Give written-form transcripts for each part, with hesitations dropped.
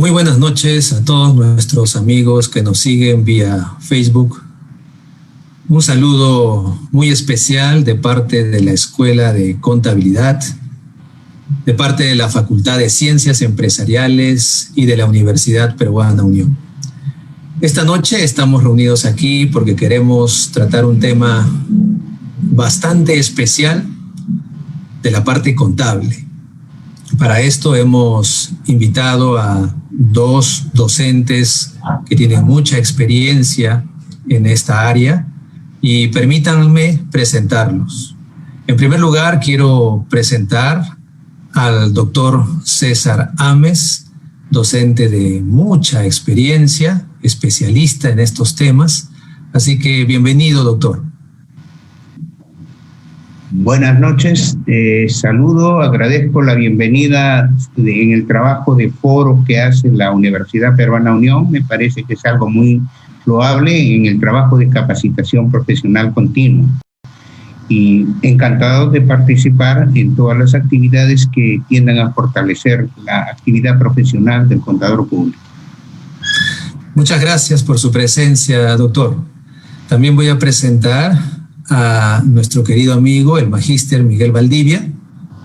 Muy buenas noches a todos nuestros amigos que nos siguen vía Facebook. Un saludo muy especial de parte de la Escuela de Contabilidad. de parte de la Facultad de Ciencias Empresariales y de la Universidad Peruana Unión. Esta noche estamos reunidos aquí porque queremos tratar un tema bastante especial de la parte contable. Para esto hemos invitado a dos docentes que tienen mucha experiencia en esta área y permítanme presentarlos. En primer lugar, quiero presentar al doctor César Ames, docente de mucha experiencia, especialista en estos temas. Así que bienvenido, doctor. Buenas noches, saludo, agradezco la bienvenida en el trabajo de foro que hace la Universidad Peruana Unión. Me parece que es algo muy loable en el trabajo de capacitación profesional continua. Y encantado de participar en todas las actividades que tiendan a fortalecer la actividad profesional del contador público. Muchas gracias por su presencia, doctor. También voy a presentar a nuestro querido amigo, el magíster Miguel Valdivia,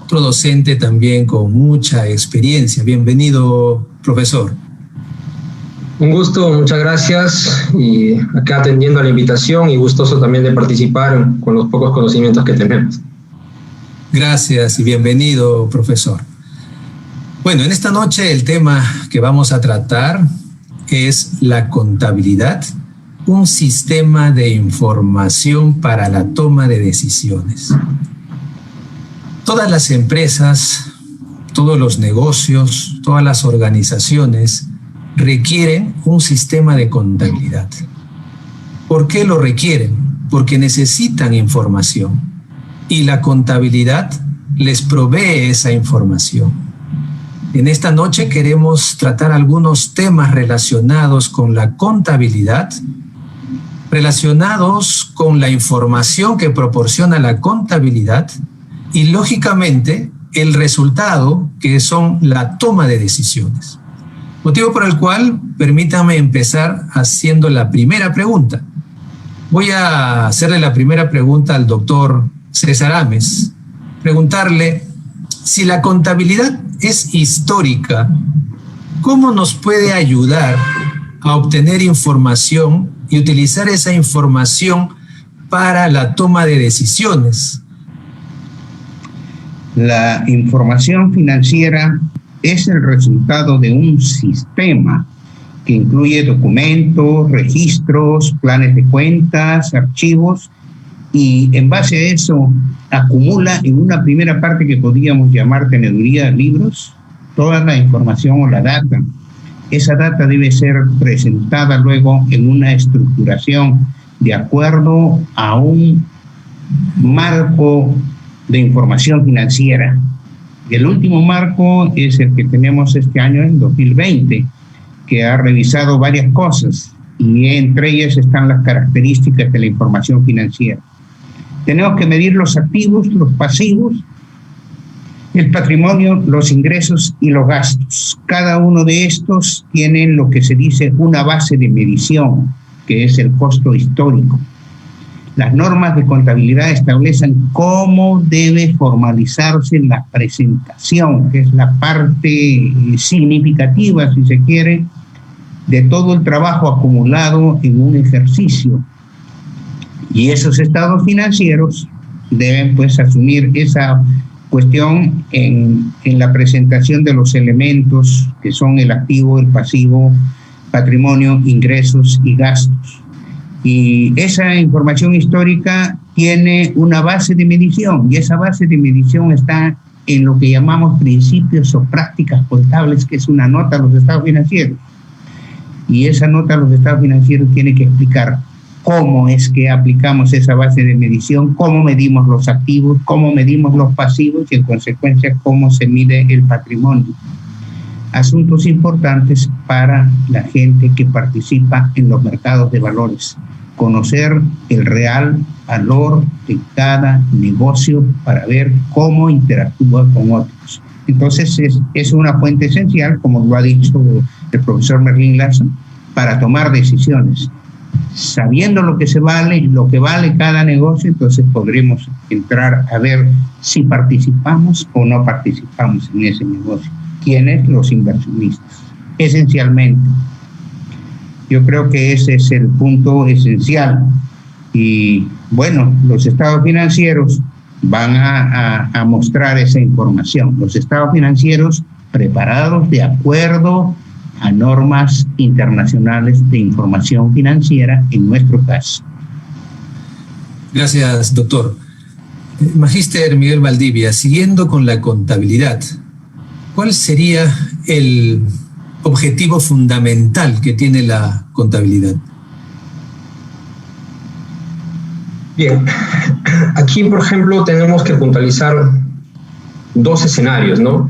otro docente también con mucha experiencia. Bienvenido, profesor. Un gusto, muchas gracias, y acá atendiendo a la invitación y gustoso también de participar con los pocos conocimientos que tenemos. Gracias y bienvenido, profesor. Bueno, en esta noche el tema que vamos a tratar es la contabilidad, un sistema de información para la toma de decisiones. Todas las empresas, todos los negocios, todas las organizaciones requieren un sistema de contabilidad. ¿Por qué lo requieren? Porque necesitan información y la contabilidad les provee esa información. En esta noche queremos tratar algunos temas relacionados con la contabilidad, relacionados con la información que proporciona la contabilidad y, lógicamente, el resultado que son la toma de decisiones. Motivo por el cual, permítame empezar haciendo la primera pregunta. Voy a hacerle la primera pregunta al doctor César Ames. Preguntarle, si la contabilidad es histórica, ¿cómo nos puede ayudar a obtener información y utilizar esa información para la toma de decisiones? La información financiera es el resultado de un sistema que incluye documentos, registros, planes de cuentas, archivos, y en base a eso acumula en una primera parte que podríamos llamar teneduría, libros, toda la información o la data. Esa data debe ser presentada luego en una estructuración de acuerdo a un marco de información financiera. El último marco es el que tenemos este año, en 2020, que ha revisado varias cosas y entre ellas están las características de la información financiera. Tenemos que medir los activos, los pasivos, el patrimonio, los ingresos y los gastos. Cada uno de estos tiene lo que se dice una base de medición, que es el costo histórico. Las normas de contabilidad establecen cómo debe formalizarse la presentación, que es la parte significativa, si se quiere, de todo el trabajo acumulado en un ejercicio. Y esos estados financieros deben pues asumir esa cuestión en la presentación de los elementos que son el activo, el pasivo, patrimonio, ingresos y gastos. Y esa información histórica tiene una base de medición, y esa base de medición está en lo que llamamos principios o prácticas contables, que es una nota a los estados financieros. Y esa nota a los estados financieros tiene que explicar cómo es que aplicamos esa base de medición, cómo medimos los activos, cómo medimos los pasivos y en consecuencia cómo se mide el patrimonio. Asuntos importantes para la gente que participa en los mercados de valores. Conocer el real valor de cada negocio para ver cómo interactúa con otros. Entonces es una fuente esencial, como lo ha dicho el profesor Merlin Larsen, para tomar decisiones. Sabiendo lo que vale cada negocio, entonces podremos entrar a ver si participamos o no participamos en ese negocio. ¿Quiénes? Los inversionistas, esencialmente. Yo creo que ese es el punto esencial. Y bueno, los estados financieros van a mostrar esa información. Los estados financieros preparados de acuerdo a normas internacionales de información financiera, en nuestro caso. Gracias, doctor. Magíster Miguel Valdivia, siguiendo con la contabilidad, ¿cuál sería el objetivo fundamental que tiene la contabilidad? Bien, aquí, por ejemplo, tenemos que puntualizar dos escenarios, ¿no?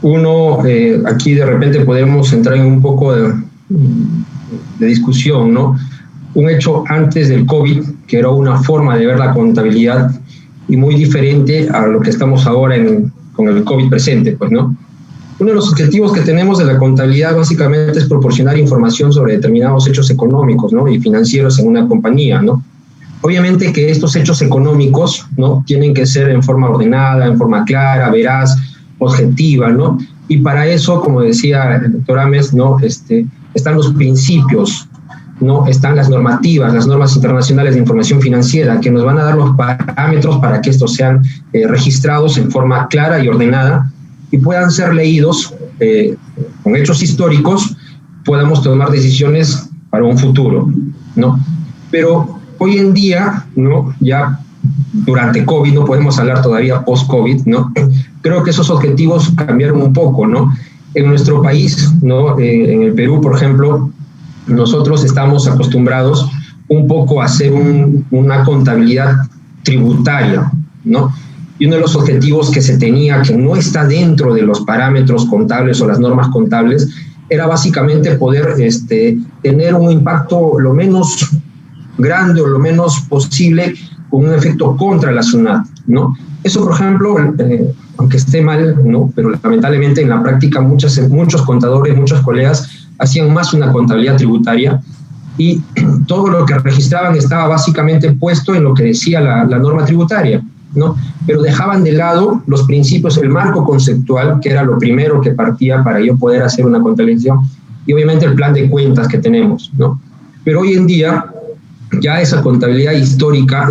Uno, aquí de repente podemos entrar en un poco de discusión, ¿no? Un hecho antes del COVID, que era una forma de ver la contabilidad y muy diferente a lo que estamos ahora con el COVID presente, pues, ¿no? Uno de los objetivos que tenemos de la contabilidad básicamente es proporcionar información sobre determinados hechos económicos, ¿no? Y financieros en una compañía, ¿no? Obviamente que estos hechos económicos, ¿no? Tienen que ser en forma ordenada, en forma clara, veraz, objetiva, ¿no? Y para eso, como decía el doctor Ames, ¿no? Están los principios, ¿no? Están las normativas, las normas internacionales de información financiera, que nos van a dar los parámetros para que estos sean registrados en forma clara y ordenada y puedan ser leídos con hechos históricos, podamos tomar decisiones para un futuro, ¿no? Pero hoy en día, ¿no? Ya durante COVID, no podemos hablar todavía post-COVID, ¿no? Creo que esos objetivos cambiaron un poco, ¿no? En nuestro país, ¿no? En el Perú, por ejemplo, nosotros estamos acostumbrados un poco a hacer una contabilidad tributaria, ¿no? Y uno de los objetivos que se tenía, que no está dentro de los parámetros contables o las normas contables, era básicamente poder tener un impacto lo menos grande o lo menos posible con un efecto contra la SUNAT, ¿no? Eso, por ejemplo, aunque esté mal, ¿no? Pero lamentablemente en la práctica muchos contadores, muchos colegas hacían más una contabilidad tributaria y todo lo que registraban estaba básicamente puesto en lo que decía la norma tributaria, ¿no? Pero dejaban de lado los principios, el marco conceptual, que era lo primero que partía para yo poder hacer una contabilización, y obviamente el plan de cuentas que tenemos, ¿no? Pero hoy en día ya esa contabilidad histórica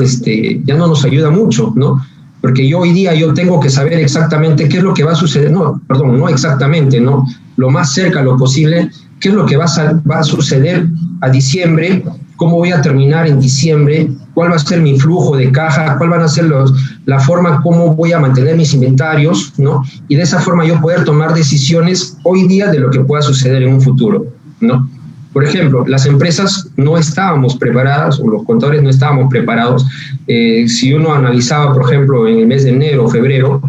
ya no nos ayuda mucho, ¿no? Porque hoy día yo tengo que saber exactamente qué es lo que va a suceder, no exactamente, ¿no? Lo más cerca, lo posible, qué es lo que va a suceder a diciembre, cómo voy a terminar en diciembre, cuál va a ser mi flujo de caja, cuál van a ser la forma, cómo voy a mantener mis inventarios, ¿no? Y de esa forma yo poder tomar decisiones hoy día de lo que pueda suceder en un futuro, ¿no? Por ejemplo, las empresas no estábamos preparadas, o los contadores no estábamos preparados. Si uno analizaba, por ejemplo, en el mes de enero o febrero,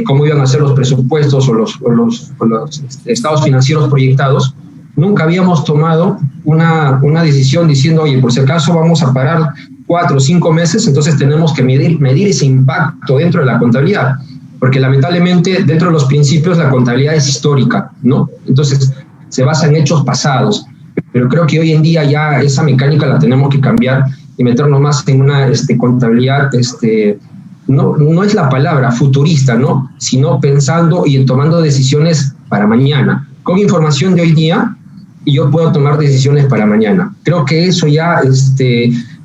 cómo iban a ser los presupuestos o los estados financieros proyectados, nunca habíamos tomado una decisión diciendo, oye, por si acaso vamos a parar 4 o 5 meses, entonces tenemos que medir ese impacto dentro de la contabilidad, porque lamentablemente dentro de los principios la contabilidad es histórica, ¿no? Entonces se basa en hechos pasados. Pero creo que hoy en día ya esa mecánica la tenemos que cambiar y meternos más en una contabilidad, no es la palabra futurista, ¿no? Sino pensando y tomando decisiones para mañana, con información de hoy día, y yo puedo tomar decisiones para mañana. Creo que eso ya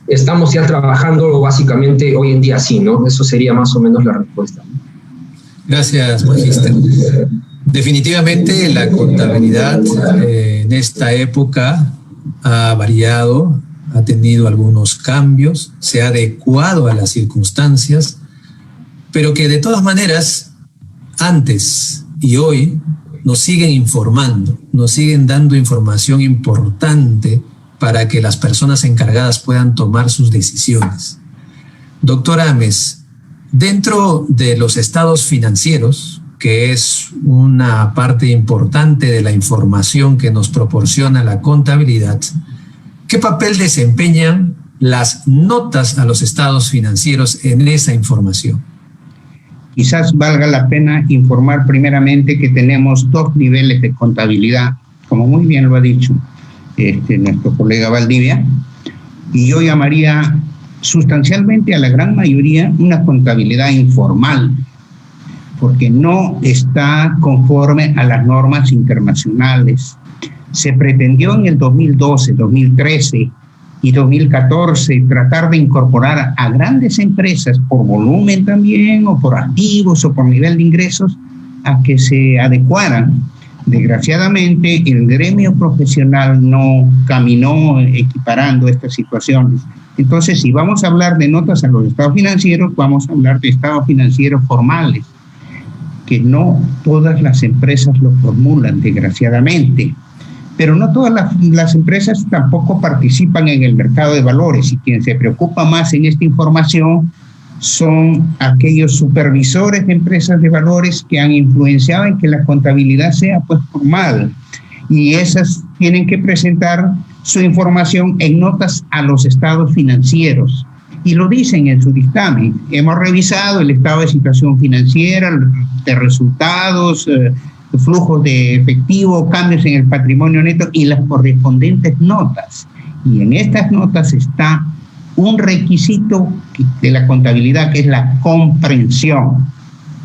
estamos ya trabajando básicamente hoy en día así, ¿no? Eso sería más o menos la respuesta. Gracias, magíster. Definitivamente la contabilidad en esta época ha variado, ha tenido algunos cambios, se ha adecuado a las circunstancias, pero que de todas maneras, antes y hoy, nos siguen informando, nos siguen dando información importante para que las personas encargadas puedan tomar sus decisiones. Doctor Ames, dentro de los estados financieros, que es una parte importante de la información que nos proporciona la contabilidad, ¿qué papel desempeñan las notas a los estados financieros en esa información? Quizás valga la pena informar primeramente que tenemos 2 niveles de contabilidad, como muy bien lo ha dicho nuestro colega Valdivia. y yo llamaría sustancialmente a la gran mayoría una contabilidad informal, porque no está conforme a las normas internacionales. Se pretendió en el 2012, 2013 y 2014 tratar de incorporar a grandes empresas por volumen también, o por activos, o por nivel de ingresos, a que se adecuaran. Desgraciadamente, el gremio profesional no caminó equiparando estas situaciones. Entonces, si vamos a hablar de notas a los estados financieros, vamos a hablar de estados financieros formales, que no todas las empresas lo formulan, desgraciadamente. Pero no todas las empresas tampoco participan en el mercado de valores, y quien se preocupa más en esta información son aquellos supervisores de empresas de valores que han influenciado en que la contabilidad sea pues formal, y esas tienen que presentar su información en notas a los estados financieros, y lo dicen en su dictamen. Hemos revisado el estado de situación financiera, de resultados, flujos de efectivo, cambios en el patrimonio neto y las correspondientes notas, y en estas notas está un requisito de la contabilidad, que es la comprensión.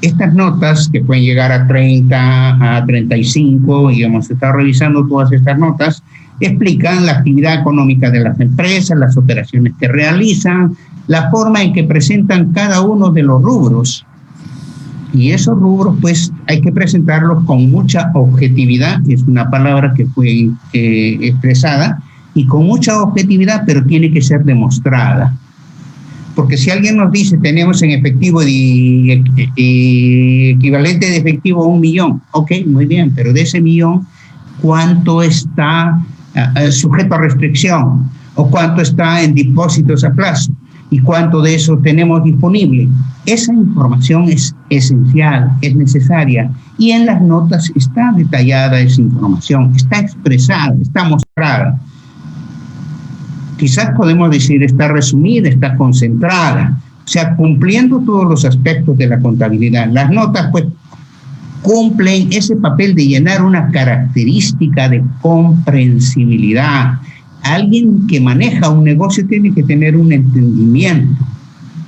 Estas notas, que pueden llegar a 30, a 35, y hemos estado revisando todas estas notas, explican la actividad económica de las empresas, las operaciones que realizan, la forma en que presentan cada uno de los rubros. Y esos rubros, pues, hay que presentarlos con mucha objetividad, que es una palabra que fue expresada, y con mucha objetividad, pero tiene que ser demostrada. Porque si alguien nos dice, tenemos en efectivo y equivalente de efectivo 1 millón, ok, muy bien, pero de ese millón, ¿cuánto está sujeto a restricción? ¿O cuánto está en depósitos a plazo? ¿Y cuánto de eso tenemos disponible? Esa información es esencial, es necesaria, y en las notas está detallada esa información, está expresada, está mostrada. Quizás podemos decir está resumida, está concentrada, o sea, cumpliendo todos los aspectos de la contabilidad. Las notas, pues, cumplen ese papel de llenar una característica de comprensibilidad. Alguien que maneja un negocio tiene que tener un entendimiento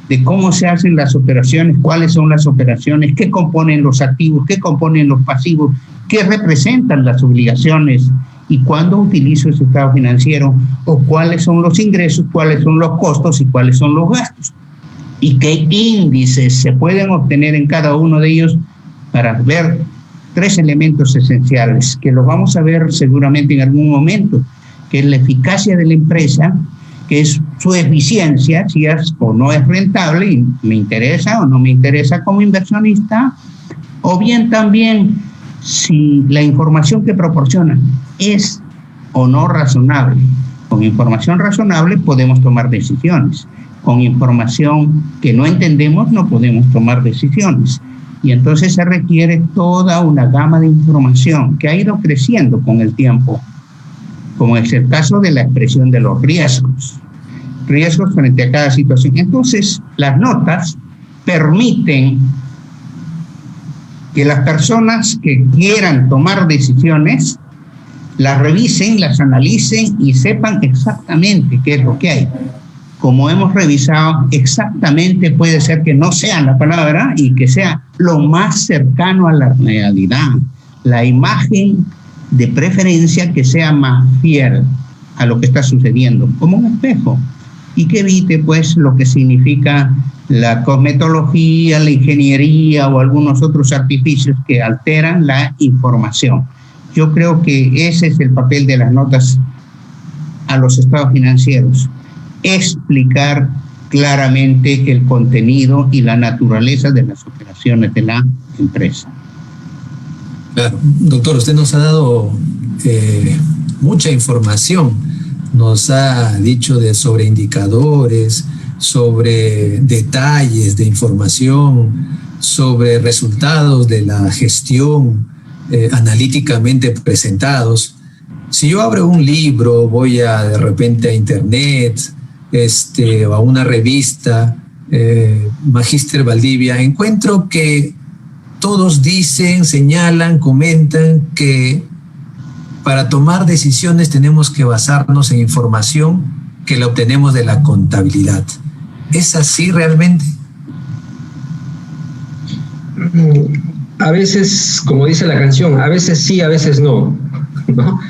de cómo se hacen las operaciones, cuáles son las operaciones, qué componen los activos, qué componen los pasivos, qué representan las obligaciones, y cuándo utilizo ese estado financiero, o cuáles son los ingresos, cuáles son los costos y cuáles son los gastos, y qué índices se pueden obtener en cada uno de ellos, para ver 3 elementos esenciales que los vamos a ver seguramente en algún momento, que es la eficacia de la empresa, que es su eficiencia, si es o no es rentable y me interesa o no me interesa como inversionista, o bien también si la información que proporcionan es o no razonable. Con información razonable podemos tomar decisiones. Con información que no entendemos no podemos tomar decisiones. Y entonces se requiere toda una gama de información que ha ido creciendo con el tiempo, como es el caso de la expresión de los riesgos frente a cada situación. Entonces, las notas permiten que las personas que quieran tomar decisiones las revisen, las analicen y sepan exactamente qué es lo que hay. Como hemos revisado, exactamente puede ser que no sea la palabra y que sea lo más cercano a la realidad. La imagen de preferencia que sea más fiel a lo que está sucediendo, como un espejo, y que evite pues lo que significa la cosmetología, la ingeniería o algunos otros artificios que alteran la información. Yo creo que ese es el papel de las notas a los estados financieros, explicar claramente el contenido y la naturaleza de las operaciones de la empresa. Claro. Doctor, usted nos ha dado mucha información, nos ha dicho sobre indicadores, sobre detalles de información, sobre resultados de la gestión analíticamente presentados. Si yo abro un libro, voy de repente a internet o a una revista, Magíster Valdivia, encuentro que todos dicen, señalan, comentan que para tomar decisiones tenemos que basarnos en información que la obtenemos de la contabilidad. ¿Es así realmente? A veces, como dice la canción, a veces sí, a veces no, ¿no?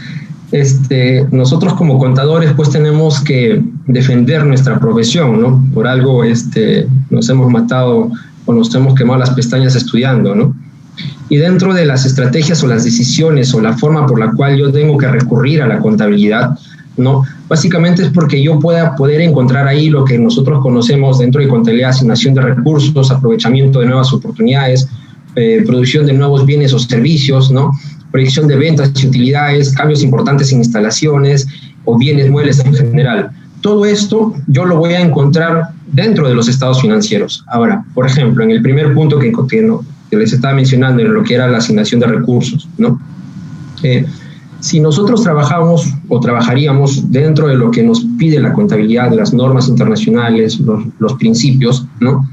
Nosotros como contadores pues tenemos que defender nuestra profesión, ¿no? Por algo nos hemos matado o nos hemos quemado las pestañas estudiando, ¿no? Y dentro de las estrategias o las decisiones o la forma por la cual yo tengo que recurrir a la contabilidad, ¿no? Básicamente es porque yo pueda poder encontrar ahí lo que nosotros conocemos dentro de contabilidad: asignación de recursos, aprovechamiento de nuevas oportunidades, producción de nuevos bienes o servicios, ¿no? Proyección de ventas y utilidades, cambios importantes en instalaciones o bienes muebles en general. Todo esto yo lo voy a encontrar dentro de los estados financieros. Ahora, por ejemplo, en el primer punto que les estaba mencionando, en lo que era la asignación de recursos, ¿no? Si nosotros trabajamos o trabajaríamos dentro de lo que nos pide la contabilidad, las normas internacionales, los principios, ¿no?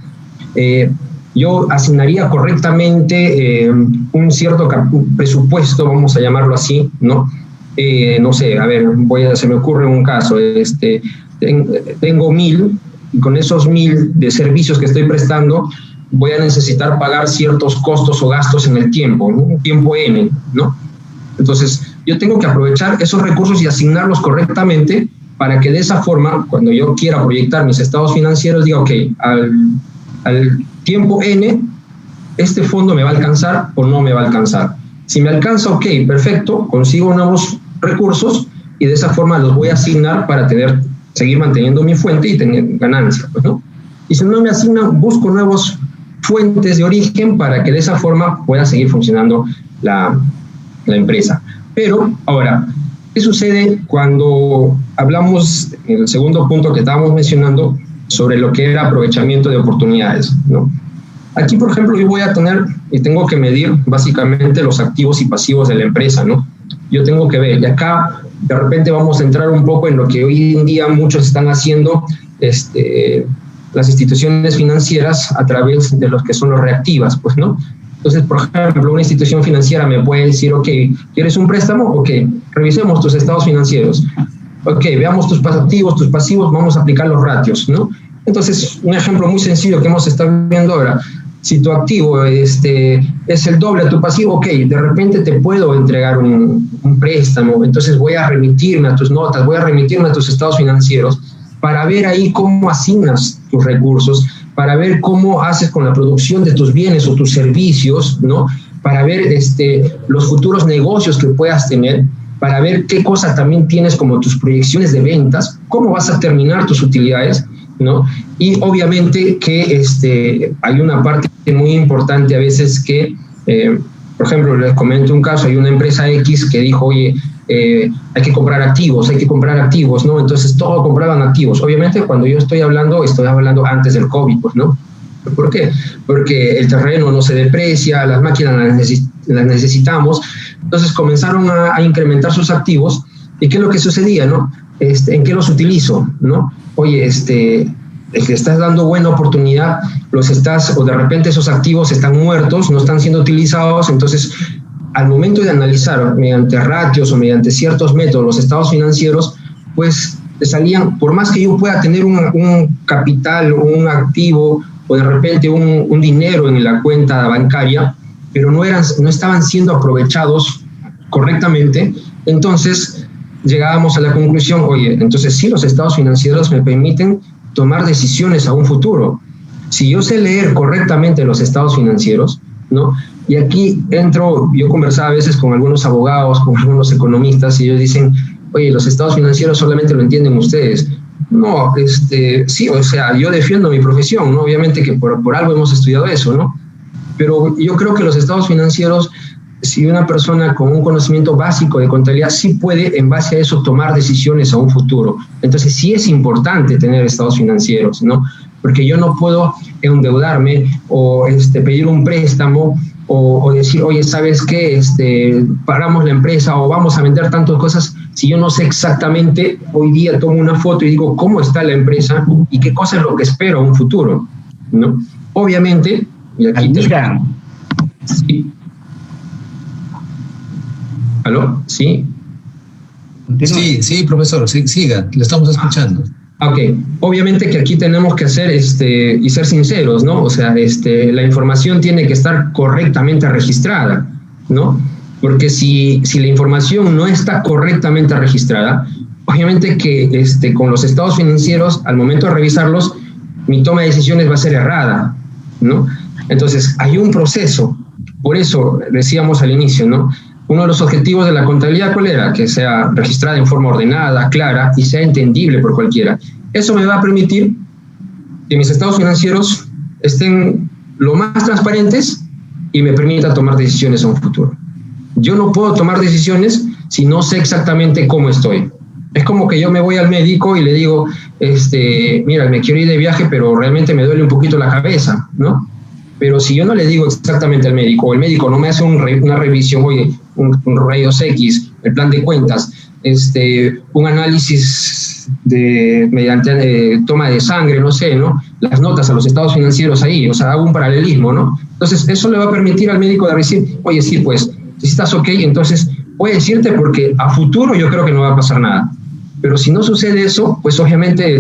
Yo asignaría correctamente un cierto presupuesto, vamos a llamarlo así, ¿no? No sé, a ver, se me ocurre un caso, tengo 1,000 y con esos 1,000 de servicios que estoy prestando voy a necesitar pagar ciertos costos o gastos en el tiempo, ¿no? Un tiempo N, ¿no? Entonces, yo tengo que aprovechar esos recursos y asignarlos correctamente para que de esa forma, cuando yo quiera proyectar mis estados financieros, diga, ok, al tiempo N, este fondo me va a alcanzar o no me va a alcanzar. Si me alcanza, ok, perfecto, consigo nuevos recursos y de esa forma los voy a asignar para seguir manteniendo mi fuente y tener ganancias, ¿no? Y si no me asignan, busco nuevas fuentes de origen para que de esa forma pueda seguir funcionando la empresa. Pero ahora, ¿qué sucede cuando hablamos en el segundo punto que estábamos mencionando sobre lo que era aprovechamiento de oportunidades, ¿no? Aquí, por ejemplo, yo voy a tener y tengo que medir básicamente los activos y pasivos de la empresa, ¿no? Yo tengo que ver, y acá de repente vamos a entrar un poco en lo que hoy en día muchos están haciendo, las instituciones financieras a través de los que son los reactivas, pues, ¿no? Entonces, por ejemplo, una institución financiera me puede decir, ok, ¿quieres un préstamo? Ok, revisemos tus estados financieros. Ok, veamos tus activos, tus pasivos, vamos a aplicar los ratios, ¿no? Entonces, un ejemplo muy sencillo que hemos estado viendo ahora, si tu activo es el doble de tu pasivo, ok, de repente te puedo entregar un préstamo, entonces voy a remitirme a tus notas, voy a remitirme a tus estados financieros para ver ahí cómo asignas tus recursos, para ver cómo haces con la producción de tus bienes o tus servicios, ¿no? Para ver los futuros negocios que puedas tener, para ver qué cosas también tienes como tus proyecciones de ventas, cómo vas a terminar tus utilidades, ¿no? Y obviamente que hay una parte muy importante a veces que, por ejemplo, les comento un caso, hay una empresa X que dijo, oye, hay que comprar activos, ¿no? Entonces todos compraban activos. Obviamente cuando yo estoy hablando antes del COVID, pues, ¿no? ¿Por qué? Porque el terreno no se deprecia, las máquinas las necesitamos. Entonces comenzaron a incrementar sus activos. ¿Y qué es lo que sucedía, no? ¿En qué los utilizo, no? Oye, el que estás dando buena oportunidad, o de repente esos activos están muertos, no están siendo utilizados, entonces al momento de analizar mediante ratios o mediante ciertos métodos los estados financieros, pues te salían, por más que yo pueda tener un capital o un activo o de repente un dinero en la cuenta bancaria, pero no estaban siendo aprovechados correctamente, entonces llegábamos a la conclusión, oye, entonces sí, los estados financieros me permiten tomar decisiones a un futuro. Si yo sé leer correctamente los estados financieros, ¿no? Y aquí yo conversaba a veces con algunos abogados, con algunos economistas, y ellos dicen, oye, los estados financieros solamente lo entienden ustedes. No, sí, o sea, yo defiendo mi profesión, ¿no? Obviamente que por algo hemos estudiado eso, ¿no? Pero yo creo que los estados financieros, si una persona con un conocimiento básico de contabilidad sí puede, en base a eso, tomar decisiones a un futuro. Entonces sí es importante tener estados financieros, ¿no? Porque yo no puedo endeudarme o pedir un préstamo o decir, oye, ¿sabes qué? Paramos la empresa o vamos a vender tantas cosas, si yo no sé exactamente, hoy día tomo una foto y digo cómo está la empresa y qué cosa es lo que espero a un futuro, ¿no? Obviamente, y aquí sí. ¿Aló? ¿Sí? Sí, profesor, siga, lo estamos escuchando. Ok, obviamente que aquí tenemos que hacer y ser sinceros, ¿no? O sea, la información tiene que estar correctamente registrada, ¿no? Porque si la información no está correctamente registrada, obviamente que con los estados financieros, al momento de revisarlos, mi toma de decisiones va a ser errada, ¿no? Entonces, hay un proceso. Por eso decíamos al inicio, ¿no? Uno de los objetivos de la contabilidad, ¿cuál era? Que sea registrada en forma ordenada, clara y sea entendible por cualquiera. Eso me va a permitir que mis estados financieros estén lo más transparentes y me permita tomar decisiones en un futuro. Yo no puedo tomar decisiones si no sé exactamente cómo estoy. Es como que yo me voy al médico y le digo, mira, me quiero ir de viaje, pero realmente me duele un poquito la cabeza, ¿no? Pero si yo no le digo exactamente al médico, o el médico no me hace una revisión, oye, un rayos X, el plan de cuentas, un análisis mediante toma de sangre, no sé, ¿no? Las notas a los estados financieros ahí, o sea, hago un paralelismo, ¿no? Entonces, eso le va a permitir al médico de decir, oye, sí, pues, si estás ok, entonces voy a decirte porque a futuro yo creo que no va a pasar nada. Pero si no sucede eso, pues obviamente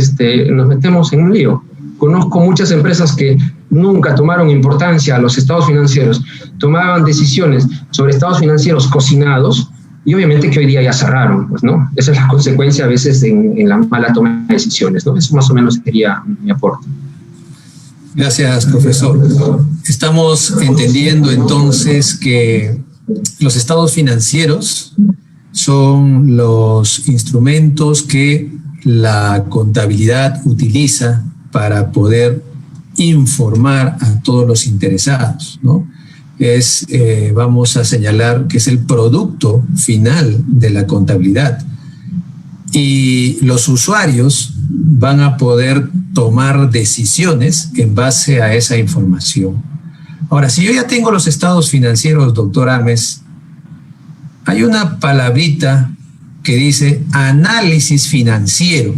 nos metemos en un lío. Conozco muchas empresas que nunca tomaron importancia a los estados financieros, tomaban decisiones sobre estados financieros cocinados y obviamente que hoy día ya cerraron, pues, ¿no? Esa es la consecuencia a veces en la mala toma de decisiones, ¿no? Eso más o menos sería mi aporte. Gracias, profesor. Estamos entendiendo entonces que los estados financieros son los instrumentos que la contabilidad utiliza para poder informar a todos los interesados, ¿no? Vamos a señalar que es el producto final de la contabilidad. Y los usuarios van a poder tomar decisiones en base a esa información. Ahora, si yo ya tengo los estados financieros, doctor Ames, hay una palabrita que dice análisis financiero.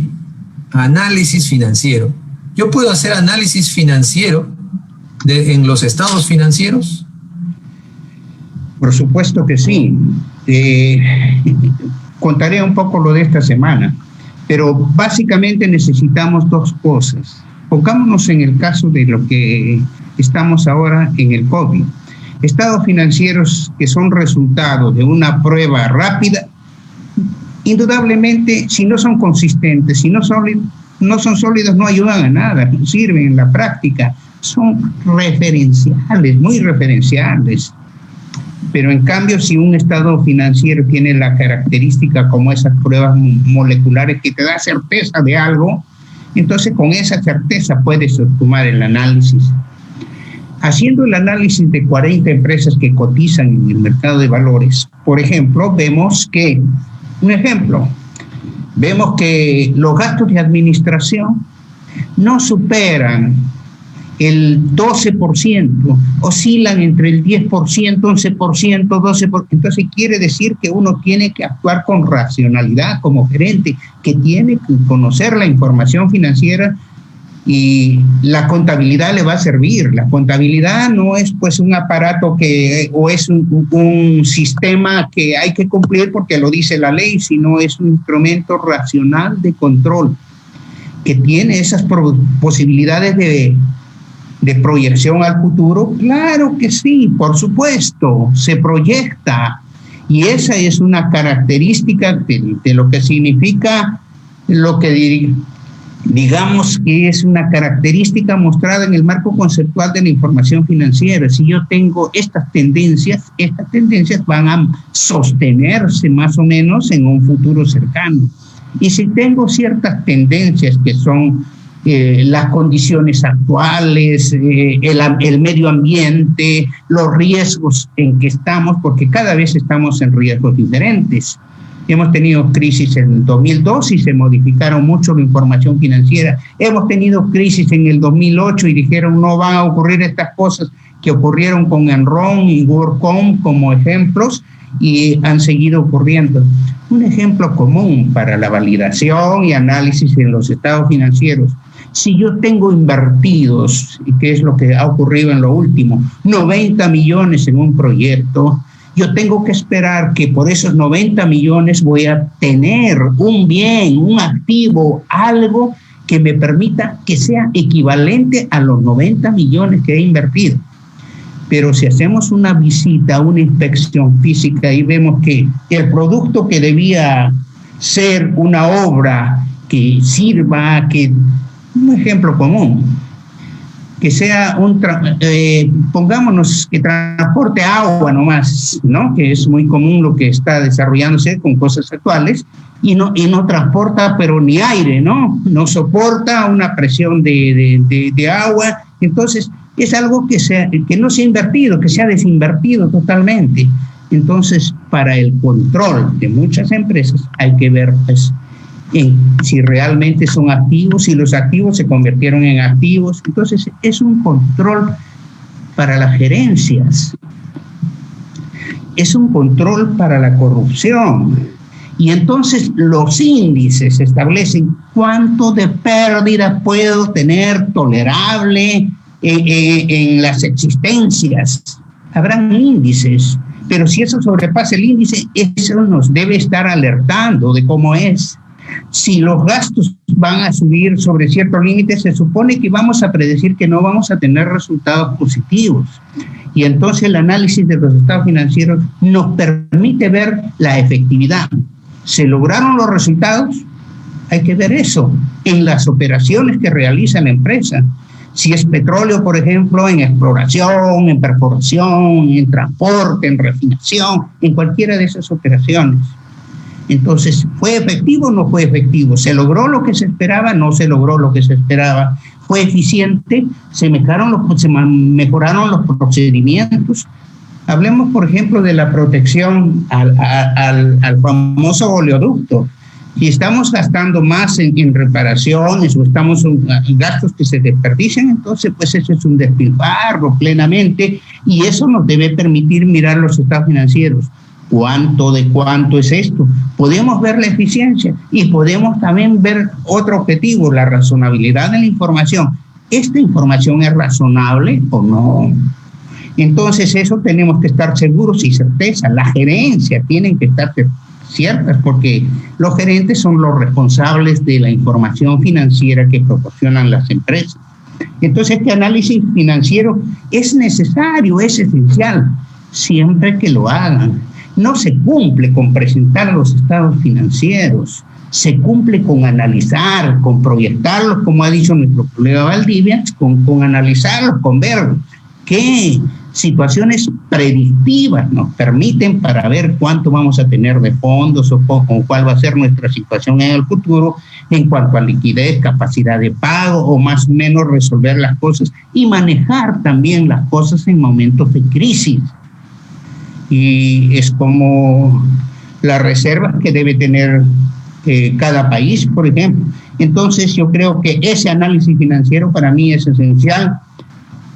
Análisis financiero. ¿Yo puedo hacer análisis financiero en los estados financieros? Por supuesto que sí. Contaré un poco lo de esta semana, pero básicamente necesitamos dos cosas. Pongámonos en el caso de lo que estamos ahora en el COVID. Estados financieros que son resultado de una prueba rápida, indudablemente, si no son consistentes, si no son sólidos, no ayudan a nada, no sirven en la práctica, son referenciales, muy referenciales. Pero en cambio, si un estado financiero tiene la característica como esas pruebas moleculares que te da certeza de algo, entonces con esa certeza puedes tomar el análisis. Haciendo el análisis de 40 empresas que cotizan en el mercado de valores, por ejemplo, vemos que los gastos de administración no superan el 12%, oscilan entre el 10%, 11%, 12%. Entonces quiere decir que uno tiene que actuar con racionalidad como gerente, que tiene que conocer la información financiera y la contabilidad le va a servir. La contabilidad no es pues un aparato o es un sistema que hay que cumplir porque lo dice la ley, sino es un instrumento racional de control que tiene esas posibilidades de proyección al futuro. Claro que sí, por supuesto, se proyecta. Y esa es una característica de lo que significa lo que digamos que es una característica mostrada en el marco conceptual de la información financiera. Si yo tengo estas tendencias van a sostenerse más o menos en un futuro cercano. Y si tengo ciertas tendencias que son las condiciones actuales, el medio ambiente, los riesgos en que estamos, porque cada vez estamos en riesgos diferentes. Hemos tenido crisis en el 2002 y se modificaron mucho la información financiera. Hemos tenido crisis en el 2008 y dijeron no van a ocurrir estas cosas que ocurrieron con Enron y WorldCom como ejemplos y han seguido ocurriendo. Un ejemplo común para la validación y análisis en los estados financieros. Si yo tengo invertidos, y que es lo que ha ocurrido en lo último, 90 millones en un proyecto, yo tengo que esperar que por esos 90 millones voy a tener un bien, un activo, algo que me permita que sea equivalente a los 90 millones que he invertido. Pero si hacemos una visita, una inspección física y vemos que el producto que debía ser una obra que sirva, un ejemplo común, que sea pongámonos que transporte agua nomás, ¿no? Que es muy común lo que está desarrollándose con cosas actuales, y no transporta pero ni aire, ¿no? No soporta una presión de agua. Entonces es algo que no se ha invertido, que se ha desinvertido totalmente. Entonces, para el control de muchas empresas hay que ver pues, si realmente son activos, si los activos se convirtieron en activos. Entonces, es un control para las gerencias, es un control para la corrupción. Y entonces los índices establecen cuánto de pérdida puedo tener tolerable en las existencias. Habrán índices, pero si eso sobrepasa el índice, eso nos debe estar alertando de cómo es. Si los gastos van a subir sobre cierto límite, se supone que vamos a predecir que no vamos a tener resultados positivos. Y entonces el análisis de los estados financieros nos permite ver la efectividad. ¿Se lograron los resultados? Hay que ver eso en las operaciones que realiza la empresa. Si es petróleo, por ejemplo, en exploración, en perforación, en transporte, en refinación, en cualquiera de esas operaciones. Entonces, ¿fue efectivo o no fue efectivo? ¿Se logró lo que se esperaba? ¿No se logró lo que se esperaba? ¿Fue eficiente? ¿Se mejoraron los procedimientos? Hablemos, por ejemplo, de la protección al famoso oleoducto. Si estamos gastando más en reparaciones o estamos en gastos que se desperdician, entonces pues eso es un despilfarro plenamente, y eso nos debe permitir mirar los estados financieros. ¿Cuánto es esto? Podemos ver la eficiencia y podemos también ver otro objetivo, la razonabilidad de la información. ¿Esta información es razonable o no? Entonces eso tenemos que estar seguros y certeza. La gerencia tienen que estar ciertas, porque los gerentes son los responsables de la información financiera que proporcionan las empresas. Entonces este análisis financiero es necesario, es esencial, siempre que lo hagan. No se cumple con presentar los estados financieros, se cumple con analizar, con proyectarlos, como ha dicho nuestro colega Valdivia, con analizarlos, con ver qué situaciones predictivas nos permiten para ver cuánto vamos a tener de fondos o cuál va a ser nuestra situación en el futuro en cuanto a liquidez, capacidad de pago, o más o menos resolver las cosas y manejar también las cosas en momentos de crisis. Y es como las reservas que debe tener cada país, por ejemplo. Entonces yo creo que ese análisis financiero para mí es esencial.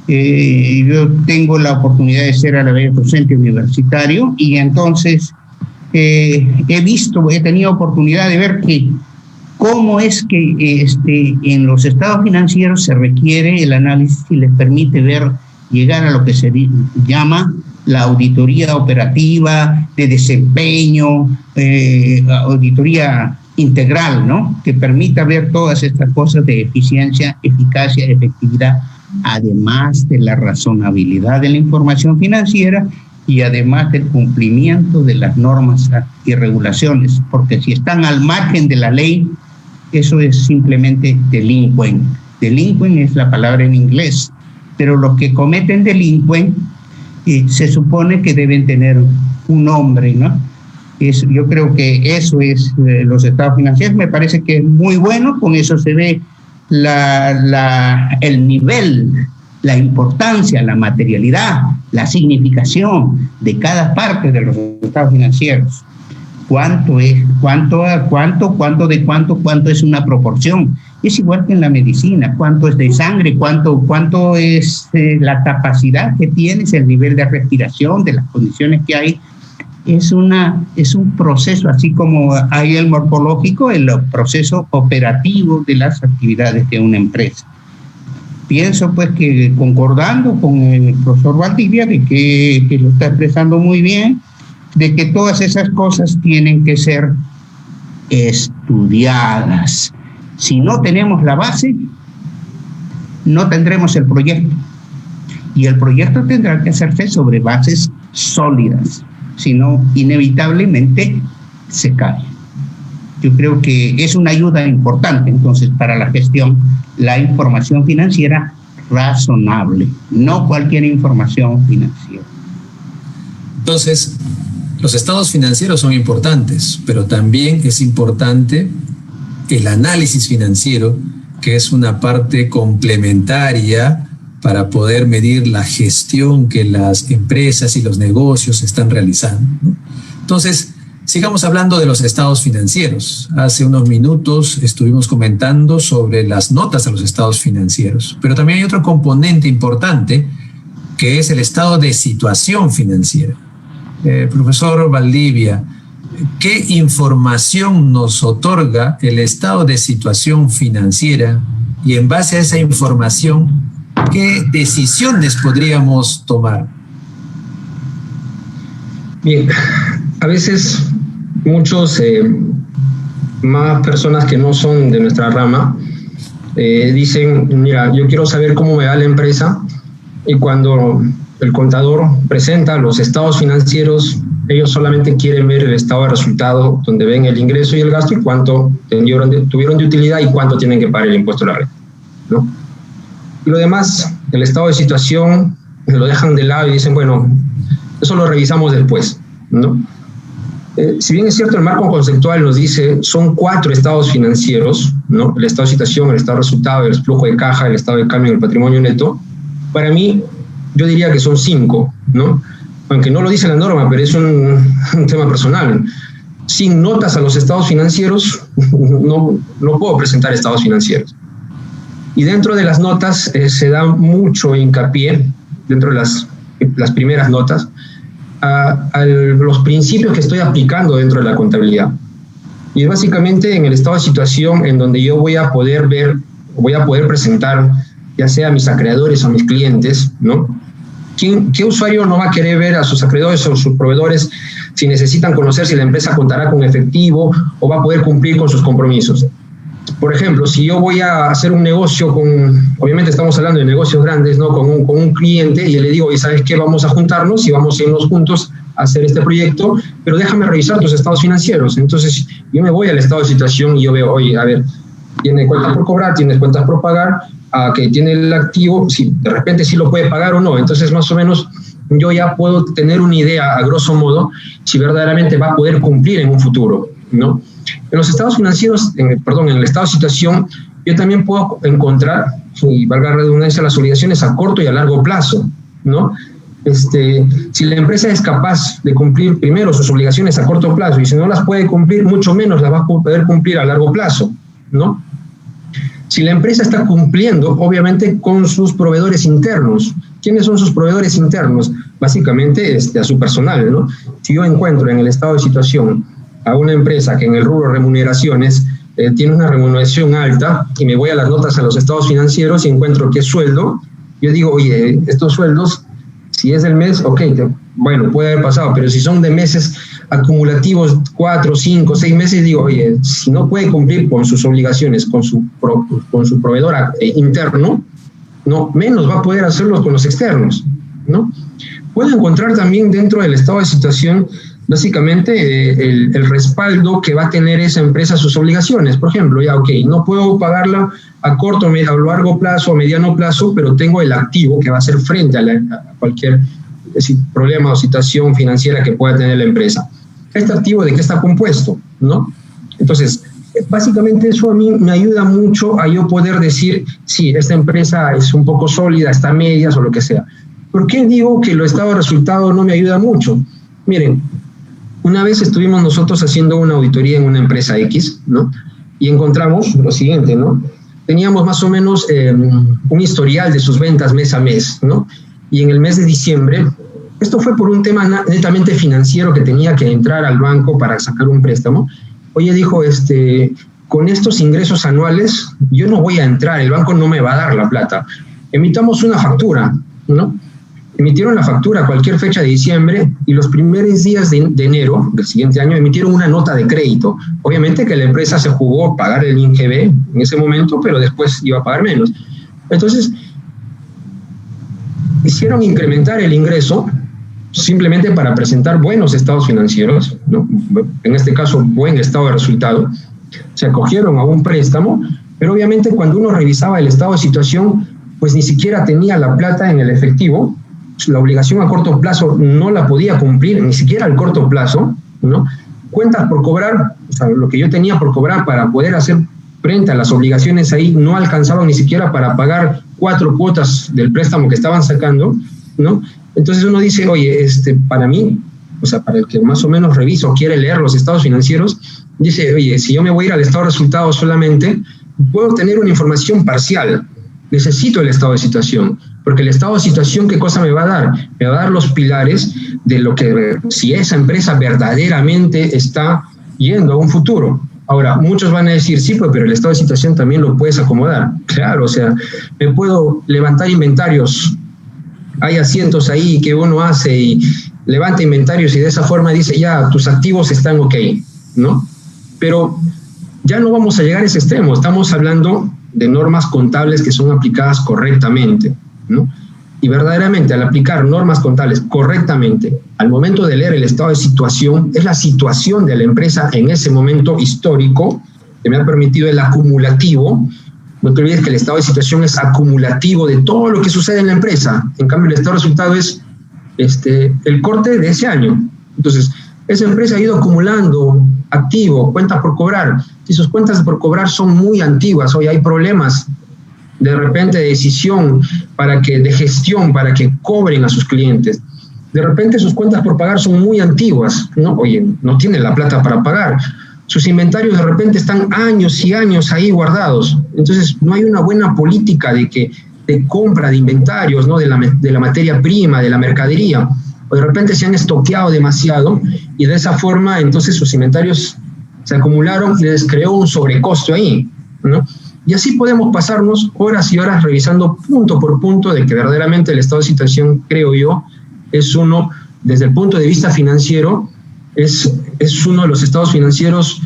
Yo tengo la oportunidad de ser a la vez docente universitario, y entonces he tenido oportunidad de ver que cómo es que en los estados financieros se requiere el análisis y les permite llegar a lo que se llama la auditoría operativa, de desempeño, auditoría integral, ¿no? Que permita ver todas estas cosas de eficiencia, eficacia, efectividad, además de la razonabilidad de la información financiera y además del cumplimiento de las normas y regulaciones, porque si están al margen de la ley, eso es simplemente delinquen. Delinquen es la palabra en inglés, pero los que cometen delinquen se supone que deben tener un nombre, ¿no? Yo creo que eso es los estados financieros. Me parece que es muy bueno, con eso se ve el nivel, la importancia, la materialidad, la significación de cada parte de los estados financieros. ¿Cuánto es? ¿Cuánto es una proporción? Es igual que en la medicina. ¿Cuánto es de sangre? ¿Cuánto es la capacidad que tienes, el nivel de respiración, de las condiciones que hay? Es un proceso, así como hay el morfológico, el proceso operativo de las actividades de una empresa. Pienso pues que, concordando con el profesor Valdivia, de que lo está expresando muy bien, de que todas esas cosas tienen que ser estudiadas. Si no tenemos la base, no tendremos el proyecto. Y el proyecto tendrá que hacerse sobre bases sólidas, si no, inevitablemente se cae. Yo creo que es una ayuda importante, entonces, para la gestión, la información financiera razonable, no cualquier información financiera. Entonces, los estados financieros son importantes, pero también es importante el análisis financiero, que es una parte complementaria para poder medir la gestión que las empresas y los negocios están realizando, ¿no? Entonces, sigamos hablando de los estados financieros. Hace unos minutos estuvimos comentando sobre las notas a los estados financieros, pero también hay otro componente importante que es el estado de situación financiera. Profesor Valdivia, ¿qué información nos otorga el estado de situación financiera? Y en base a esa información, ¿qué decisiones podríamos tomar? Bien, a veces muchos más personas que no son de nuestra rama dicen, mira, yo quiero saber cómo me va la empresa, y cuando el contador presenta los estados financieros, ellos solamente quieren ver el estado de resultado, donde ven el ingreso y el gasto y cuánto tuvieron de utilidad y cuánto tienen que pagar el impuesto a la renta, ¿no? Y lo demás, el estado de situación, lo dejan de lado y dicen, bueno, eso lo revisamos después, ¿no? Si bien es cierto, el marco conceptual nos dice, son 4 estados financieros, ¿no? El estado de situación, el estado de resultado, el flujo de caja, el estado de cambio y el patrimonio neto. Para mí, yo diría que son 5, ¿no? Aunque no lo dice la norma, pero es un tema personal. Sin notas a los estados financieros, no puedo presentar estados financieros. Y dentro de las notas se da mucho hincapié, dentro de las primeras notas, a los principios que estoy aplicando dentro de la contabilidad. Y es básicamente en el estado de situación en donde yo voy a poder presentar, ya sea a mis acreedores o a mis clientes, ¿no? ¿Qué usuario no va a querer ver a sus acreedores o sus proveedores si necesitan conocer si la empresa contará con efectivo o va a poder cumplir con sus compromisos? Por ejemplo, si yo voy a hacer un negocio obviamente estamos hablando de negocios grandes, ¿no? Con un cliente, y le digo, oye, ¿sabes qué? Vamos a juntarnos y vamos a irnos juntos a hacer este proyecto, pero déjame revisar tus estados financieros. Entonces, yo me voy al estado de situación y yo veo, oye, a ver, tiene cuentas por cobrar, tienes cuentas por pagar, que tiene el activo, si de repente sí lo puede pagar o no. Entonces, más o menos, yo ya puedo tener una idea, a grosso modo, si verdaderamente va a poder cumplir en un futuro, ¿no? En los estados financieros, en el estado de situación, yo también puedo encontrar, y valga la redundancia, las obligaciones a corto y a largo plazo, ¿no? Si la empresa es capaz de cumplir primero sus obligaciones a corto plazo, y si no las puede cumplir, mucho menos las va a poder cumplir a largo plazo, ¿no? Si la empresa está cumpliendo, obviamente, con sus proveedores internos. ¿Quiénes son sus proveedores internos? Básicamente a su personal, ¿no? Si yo encuentro en el estado de situación a una empresa que en el rubro remuneraciones tiene una remuneración alta, y me voy a las notas a los estados financieros y encuentro que es sueldo, yo digo, oye, estos sueldos, si es del mes, ok, bueno, puede haber pasado, pero si son de meses acumulativos, 4, 5, 6 meses, digo, oye, si no puede cumplir con sus obligaciones, con su proveedor interno, no, menos va a poder hacerlo con los externos, ¿no? Puedo encontrar también dentro del estado de situación básicamente el respaldo que va a tener esa empresa a sus obligaciones. Por ejemplo, ya, ok, no puedo pagarla a corto, a largo plazo, a mediano plazo, pero tengo el activo que va a hacer frente a cualquier problema o situación financiera que pueda tener la empresa. ¿Este activo de qué está compuesto? ¿No? Entonces, básicamente eso a mí me ayuda mucho a yo poder decir, sí, esta empresa es un poco sólida, está a medias o lo que sea. ¿Por qué digo que el estado de resultado no me ayuda mucho? Miren, una vez estuvimos nosotros haciendo una auditoría en una empresa X, ¿no? Y encontramos lo siguiente, ¿no? Teníamos más o menos un historial de sus ventas mes a mes, ¿no? Y en el mes de diciembre, esto fue por un tema netamente financiero, que tenía que entrar al banco para sacar un préstamo. Oye, dijo, con estos ingresos anuales, yo no voy a entrar, el banco no me va a dar la plata. Emitamos una factura, ¿no? emitieron la factura a cualquier fecha de diciembre y los primeros días de enero del siguiente año emitieron una nota de crédito. Obviamente que la empresa se jugó a pagar el INGB en ese momento, pero después iba a pagar menos. Entonces, hicieron incrementar el ingreso simplemente para presentar buenos estados financieros, ¿no? En este caso, buen estado de resultado. Se acogieron a un préstamo, pero obviamente cuando uno revisaba el estado de situación, pues ni siquiera tenía la plata en el efectivo, la obligación a corto plazo no la podía cumplir, ni siquiera al corto plazo, ¿no? Cuentas por cobrar, o sea, lo que yo tenía por cobrar para poder hacer frente a las obligaciones ahí no alcanzaban ni siquiera para pagar 4 cuotas del préstamo que estaban sacando, ¿no? Entonces uno dice, oye, para mí, o sea, para el que más o menos revisa o quiere leer los estados financieros, dice, oye, si yo me voy a ir al estado de resultados solamente, puedo tener una información parcial. Necesito el estado de situación, porque el estado de situación, ¿qué cosa me va a dar? Me va a dar los pilares de lo que, si esa empresa verdaderamente está yendo a un futuro. Ahora, muchos van a decir, sí, pues, pero el estado de situación también lo puedes acomodar. Claro, o sea, me puedo levantar inventarios, hay asientos ahí que uno hace y levanta inventarios y de esa forma dice, ya, tus activos están ok, ¿no? Pero ya no vamos a llegar a ese extremo, estamos hablando de normas contables que son aplicadas correctamente, ¿no? Y verdaderamente al aplicar normas contables correctamente, al momento de leer el estado de situación, es la situación de la empresa en ese momento histórico que me ha permitido el acumulativo. No te olvides que el estado de situación es acumulativo de todo lo que sucede en la empresa. En cambio, el estado de resultado es el corte de ese año. Entonces, esa empresa ha ido acumulando activo, cuentas por cobrar. Si sus cuentas por cobrar son muy antiguas, hoy hay problemas de repente de decisión de gestión para que cobren a sus clientes. De repente sus cuentas por pagar son muy antiguas, ¿no? Oye, no tienen la plata para pagar. Sus inventarios de repente están años y años ahí guardados. Entonces no hay una buena política de compra de inventarios, ¿no? de la materia prima, de la mercadería. O de repente se han estoqueado demasiado y de esa forma entonces sus inventarios se acumularon y les creó un sobrecosto ahí, ¿no? Y así podemos pasarnos horas y horas revisando punto por punto de que verdaderamente el estado de situación, creo yo, es uno, desde el punto de vista financiero, es uno de los estados financieros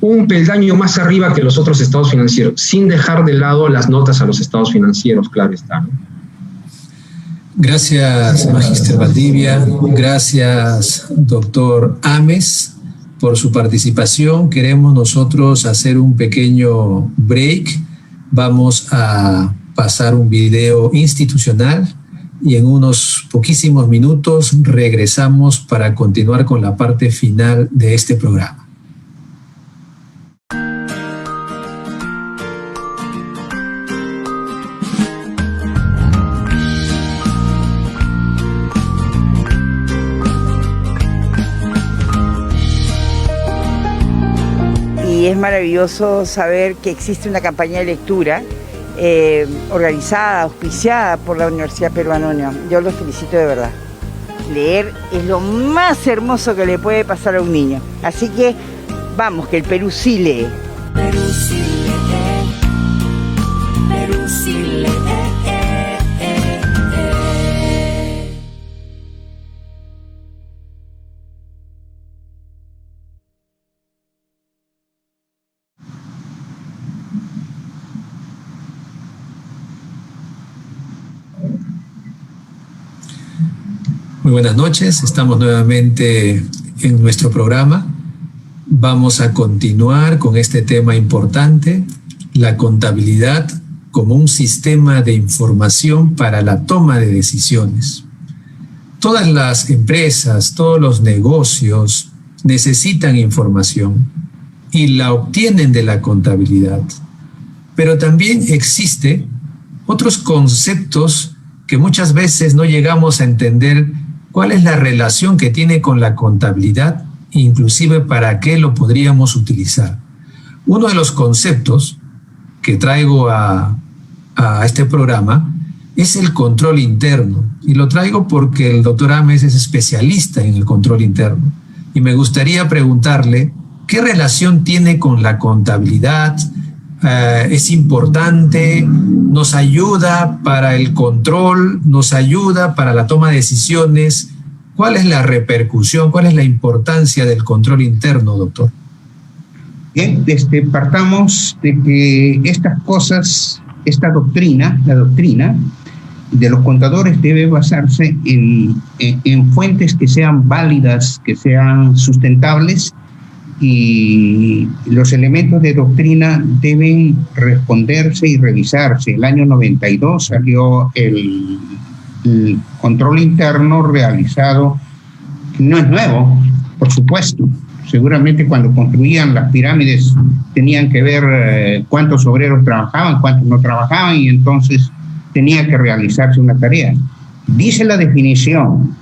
un peldaño más arriba que los otros estados financieros, sin dejar de lado las notas a los estados financieros, claro está, ¿no? Gracias, Magíster Valdivia. Gracias, doctor Ames, por su participación. Queremos nosotros hacer un pequeño break. Vamos a pasar un video institucional y en unos poquísimos minutos regresamos para continuar con la parte final de este programa. Y es maravilloso saber que existe una campaña de lectura organizada, auspiciada por la Universidad Peruana Unión. Yo los felicito de verdad. Leer es lo más hermoso que le puede pasar a un niño. Así que vamos, que el Perú sí lee. Perú sí lee. Perú sí lee. Muy buenas noches, estamos nuevamente en nuestro programa. Vamos a continuar con este tema importante, la contabilidad como un sistema de información para la toma de decisiones. Todas las empresas, todos los negocios necesitan información y la obtienen de la contabilidad. Pero también existen otros conceptos que muchas veces no llegamos a entender cuál es la relación que tiene con la contabilidad, inclusive para qué lo podríamos utilizar. Uno de los conceptos que traigo a este programa es el control interno, y lo traigo porque el doctor Ames es especialista en el control interno, y me gustaría preguntarle qué relación tiene con la contabilidad, es importante, nos ayuda para el control, nos ayuda para la toma de decisiones. ¿Cuál es la repercusión, cuál es la importancia del control interno, doctor? Bien, partamos de que estas cosas, esta doctrina, la doctrina de los contadores debe basarse en fuentes que sean válidas, que sean sustentables, y los elementos de doctrina deben responderse y revisarse. El año 92 salió el control interno realizado, no es nuevo, por supuesto. Seguramente cuando construían las pirámides tenían que ver cuántos obreros trabajaban, cuántos no trabajaban, y entonces tenía que realizarse una tarea. Dice la definición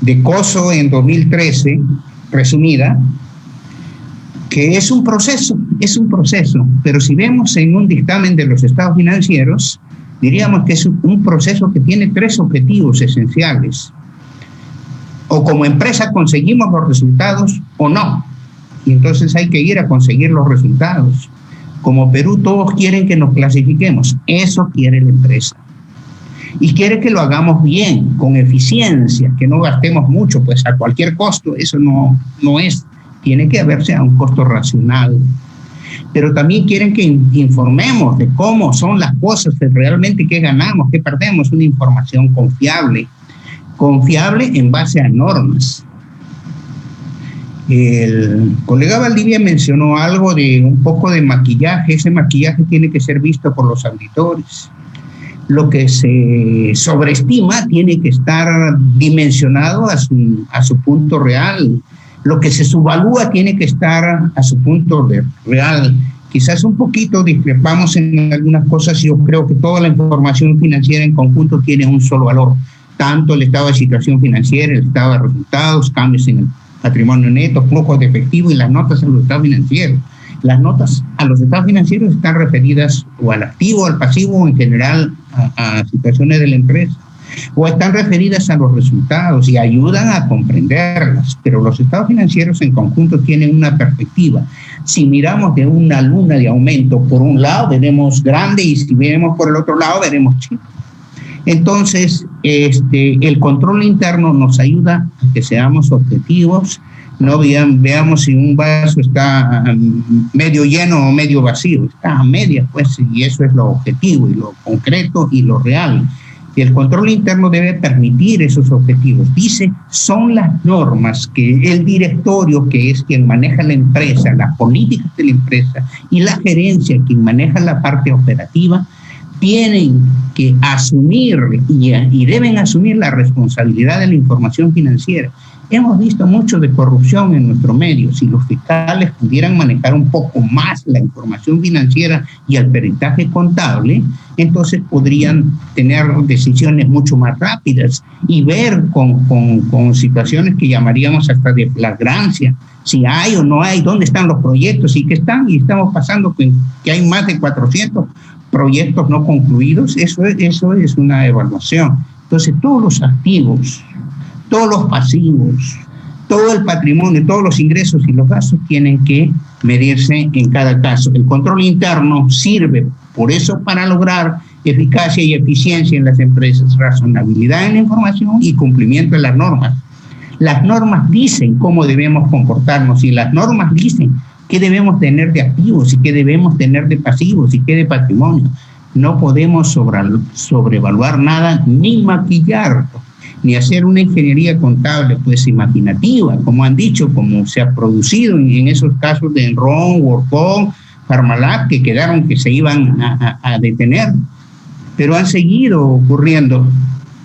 de COSO en 2013, resumida, que es un proceso, pero si vemos en un dictamen de los estados financieros, diríamos que es un proceso que tiene 3 objetivos esenciales. O como empresa conseguimos los resultados o no, y entonces hay que ir a conseguir los resultados. Como Perú todos quieren que nos clasifiquemos, eso quiere la empresa. Y quiere que lo hagamos bien, con eficiencia, que no gastemos mucho, pues a cualquier costo. Eso no es, tiene que haberse a un costo racional. Pero también quieren que informemos de cómo son las cosas, de realmente qué ganamos, qué perdemos, una información confiable en base a normas. El colega Valdivia mencionó algo de un poco de maquillaje. Ese maquillaje tiene que ser visto por los auditores. Lo que se sobreestima tiene que estar dimensionado a su punto real. Lo que se subvalúa tiene que estar a su punto real. Quizás un poquito discrepamos en algunas cosas. Yo creo que toda la información financiera en conjunto tiene un solo valor. Tanto el estado de situación financiera, el estado de resultados, cambios en el patrimonio neto, flujos de efectivo y las notas a los estados financieros. Las notas a los estados financieros están referidas o al activo, al pasivo, o en general a situaciones de la empresa, o están referidas a los resultados y ayudan a comprenderlas, pero los estados financieros en conjunto tienen una perspectiva. Si miramos de una luna de aumento, por un lado veremos grande, y si vemos por el otro lado veremos chico. Entonces, el control interno nos ayuda a que seamos objetivos. No veamos si un vaso está medio lleno o medio vacío, está a media, pues, y eso es lo objetivo y lo concreto y lo real. Y el control interno debe permitir esos objetivos. Dice, son las normas que el directorio, que es quien maneja la empresa, las políticas de la empresa, y la gerencia, quien maneja la parte operativa, tienen que asumir y deben asumir la responsabilidad de la información financiera. Hemos visto mucho de corrupción en nuestro medio. Si los fiscales pudieran manejar un poco más la información financiera y el peritaje contable, entonces podrían tener decisiones mucho más rápidas y ver con situaciones que llamaríamos hasta de flagrancia, si hay o no hay, dónde están los proyectos y qué están, y estamos pasando que hay más de 400 proyectos no concluidos. Eso es una evaluación. Entonces, todos los activos, todos los pasivos, todo el patrimonio, todos los ingresos y los gastos tienen que medirse en cada caso. El control interno sirve, por eso, para lograr eficacia y eficiencia en las empresas, razonabilidad en la información y cumplimiento de las normas. Las normas dicen cómo debemos comportarnos y las normas dicen qué debemos tener de activos y qué debemos tener de pasivos y qué de patrimonio. No podemos sobrevaluar nada ni maquillarlo, ni hacer una ingeniería contable pues imaginativa, como han dicho, como se ha producido en esos casos de Enron, Worldcom, Parmalat, que quedaron que se iban a detener, pero han seguido ocurriendo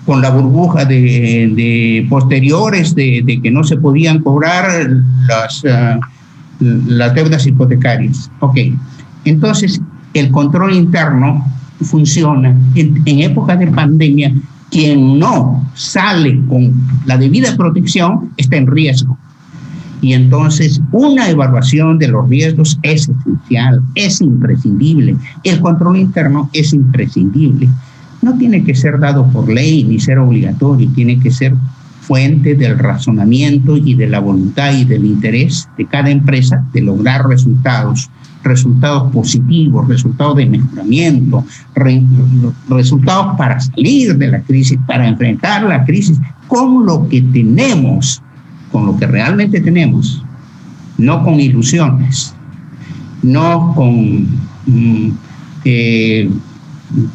con la burbuja de posteriores de que no se podían cobrar las deudas hipotecarias. Ok, entonces el control interno funciona en épocas de pandemia. Quien no sale con la debida protección está en riesgo. Y entonces una evaluación de los riesgos es esencial, es imprescindible. El control interno es imprescindible. No tiene que ser dado por ley ni ser obligatorio, tiene que ser fuente del razonamiento y de la voluntad y del interés de cada empresa de lograr resultados positivos, resultados de mejoramiento, resultados para salir de la crisis, para enfrentar la crisis con lo que tenemos, con lo que realmente tenemos, no con ilusiones, no con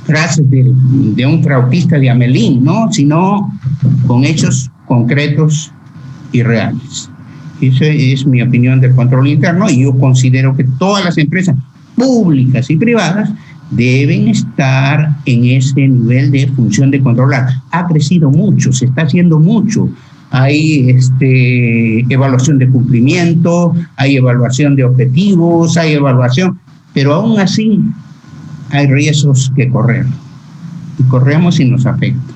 frases de un flautista de Hamelin, ¿no? Sino con hechos concretos y reales. Esa es mi opinión del control interno, y yo considero que todas las empresas públicas y privadas deben estar en ese nivel de función de controlar. Ha crecido mucho, se está haciendo mucho. Hay evaluación de cumplimiento, hay evaluación de objetivos, hay evaluación, pero aún así hay riesgos que correr. Y corremos y nos afecta.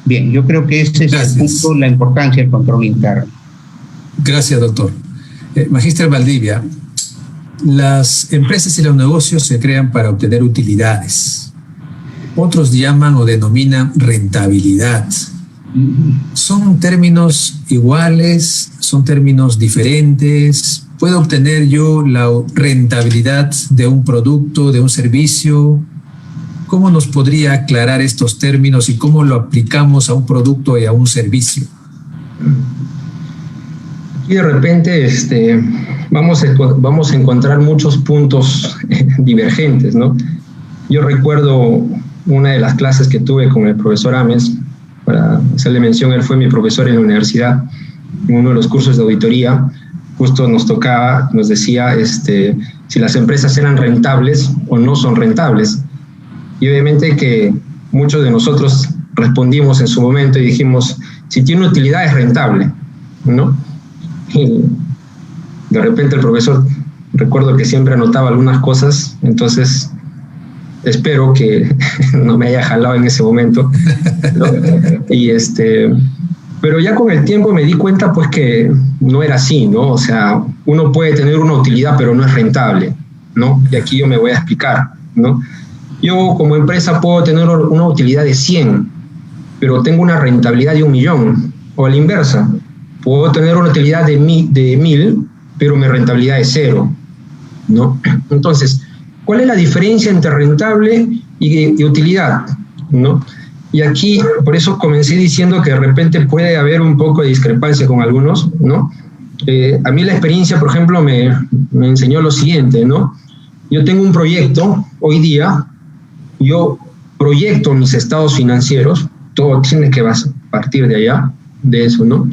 Bien, yo creo que ese es el punto, la importancia del control interno. Gracias, doctor. Magíster Valdivia, las empresas y los negocios se crean para obtener utilidades. Otros llaman o denominan rentabilidad. ¿Son términos iguales? ¿Son términos diferentes? ¿Puedo obtener yo la rentabilidad de un producto, de un servicio? ¿Cómo nos podría aclarar estos términos y cómo lo aplicamos a un producto y a un servicio? Aquí de repente vamos a encontrar muchos puntos divergentes, ¿no? Yo recuerdo una de las clases que tuve con el profesor Ames, para hacerle mención, él fue mi profesor en la universidad, en uno de los cursos de auditoría. Justo nos decía si las empresas eran rentables o no son rentables. Y obviamente que muchos de nosotros respondimos en su momento y dijimos, si tiene utilidad es rentable, ¿no? Y de repente el profesor, recuerdo que siempre anotaba algunas cosas, entonces espero que no me haya jalado en ese momento, ¿no? Y pero ya con el tiempo me di cuenta pues que no era así, ¿no? O sea, uno puede tener una utilidad pero no es rentable, ¿no? Y aquí yo me voy a explicar, ¿no? Yo como empresa puedo tener una utilidad de 100, pero tengo una rentabilidad de 1 millón, o a la inversa. Puedo tener una utilidad de 1000, pero mi rentabilidad es 0, ¿no? Entonces, ¿cuál es la diferencia entre rentable y utilidad, ¿no? Y aquí, por eso comencé diciendo que de repente puede haber un poco de discrepancia con algunos, ¿no? A mí la experiencia, por ejemplo, me enseñó lo siguiente, ¿no? Yo tengo un proyecto, hoy día, yo proyecto mis estados financieros, todo tiene que partir de allá, de eso, ¿no?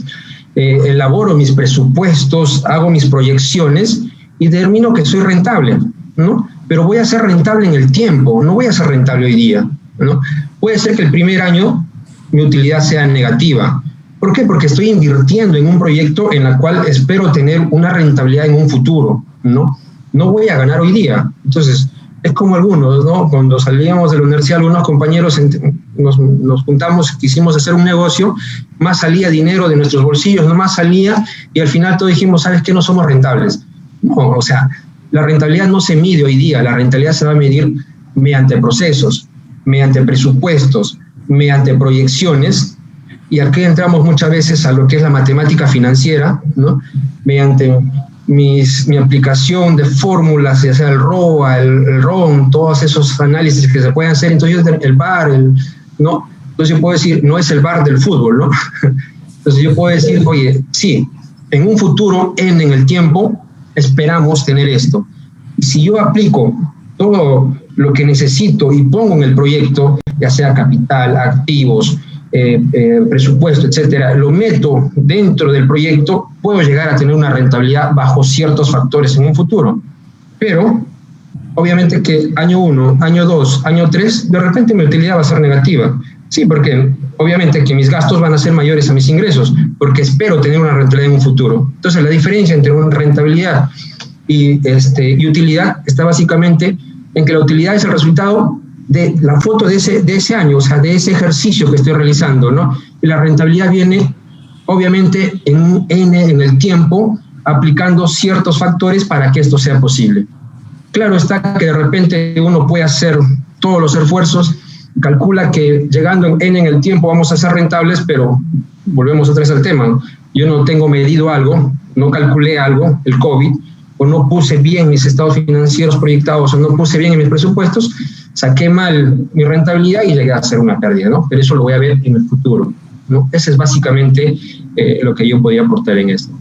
Elaboro mis presupuestos, hago mis proyecciones y determino que soy rentable, ¿no? Pero voy a ser rentable en el tiempo, no voy a ser rentable hoy día, ¿no? Puede ser que el primer año mi utilidad sea negativa. ¿Por qué? Porque estoy invirtiendo en un proyecto en el cual espero tener una rentabilidad en un futuro, ¿no? No voy a ganar hoy día. Entonces, es como algunos, ¿no? Cuando salíamos de la universidad, algunos compañeros nos juntamos, quisimos hacer un negocio, más salía dinero de nuestros bolsillos, no más salía, y al final todos dijimos, ¿sabes qué? No somos rentables. No, o sea, la rentabilidad no se mide hoy día, la rentabilidad se va a medir mediante procesos, mediante presupuestos, mediante proyecciones, y aquí entramos muchas veces a lo que es la matemática financiera, ¿no? Mediante mi aplicación de fórmulas, ya sea el ROA, el RON, todos esos análisis que se pueden hacer. Entonces el VAR, ¿no? Entonces yo puedo decir, no es el VAR del fútbol, ¿no? Entonces yo puedo decir, oye, sí, en un futuro, en el tiempo, esperamos tener esto. Y si yo aplico todo lo que necesito y pongo en el proyecto, ya sea capital, activos, presupuesto, etcétera, lo meto dentro del proyecto, puedo llegar a tener una rentabilidad bajo ciertos factores en un futuro. Pero, obviamente que año 1, año 2, año 3, de repente mi utilidad va a ser negativa. Sí, porque obviamente que mis gastos van a ser mayores a mis ingresos, porque espero tener una rentabilidad en un futuro. Entonces, la diferencia entre una rentabilidad y utilidad está básicamente en que la utilidad es el resultado de la foto de ese año, o sea, de ese ejercicio que estoy realizando, ¿no? Y la rentabilidad viene, obviamente, en el tiempo, aplicando ciertos factores para que esto sea posible. Claro está que de repente uno puede hacer todos los esfuerzos, calcula que llegando en el tiempo vamos a ser rentables, pero volvemos otra vez al tema, ¿no? Yo no tengo medido algo, no calculé algo, el COVID, o no puse bien mis estados financieros proyectados, o no puse bien en mis presupuestos, saqué mal mi rentabilidad y llegué a hacer una pérdida, ¿no? Pero eso lo voy a ver en el futuro, ¿no? Ese es básicamente lo que yo podía aportar en esto.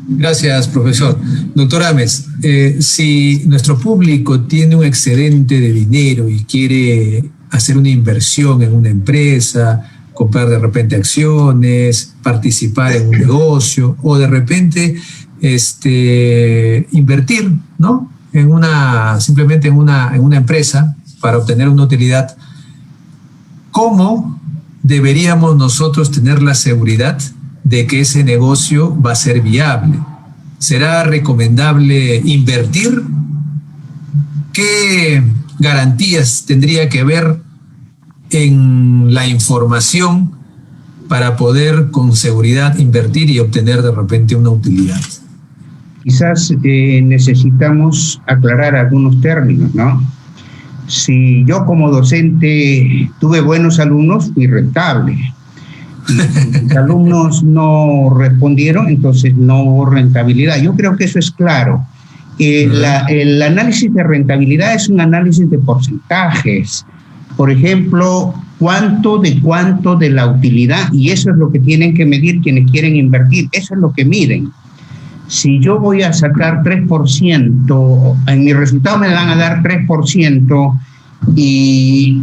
Gracias, profesor. Doctor Ames, si nuestro público tiene un excedente de dinero y quiere hacer una inversión en una empresa, comprar de repente acciones, participar en un negocio o de repente invertir, ¿no? Simplemente en una empresa para obtener una utilidad, ¿cómo deberíamos nosotros tener la seguridad de que ese negocio va a ser viable? ¿Será recomendable invertir? ¿Qué garantías tendría que haber en la información para poder con seguridad invertir y obtener de repente una utilidad? Quizás necesitamos aclarar algunos términos, ¿no? Si yo como docente tuve buenos alumnos, fui rentable. Y si los alumnos no respondieron, entonces no hubo rentabilidad. Yo creo que eso es claro. El análisis de rentabilidad es un análisis de porcentajes. Por ejemplo, cuánto de la utilidad, y eso es lo que tienen que medir quienes quieren invertir, eso es lo que miden. Si yo voy a sacar 3%, en mi resultado me van a dar 3%, y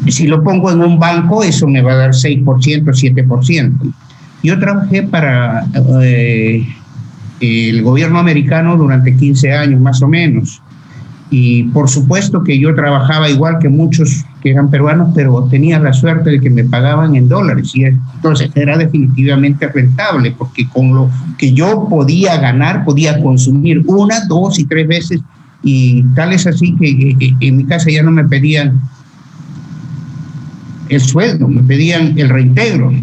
si lo pongo en un banco, eso me va a dar 6%, 7%. Yo trabajé para el gobierno americano durante 15 años más o menos. Y por supuesto que yo trabajaba igual que muchos que eran peruanos, pero tenía la suerte de que me pagaban en dólares. Y entonces era definitivamente rentable, porque con lo que yo podía ganar, podía consumir 1, 2 y 3 veces. Y tal es así que en mi casa ya no me pedían el sueldo, me pedían el reintegro,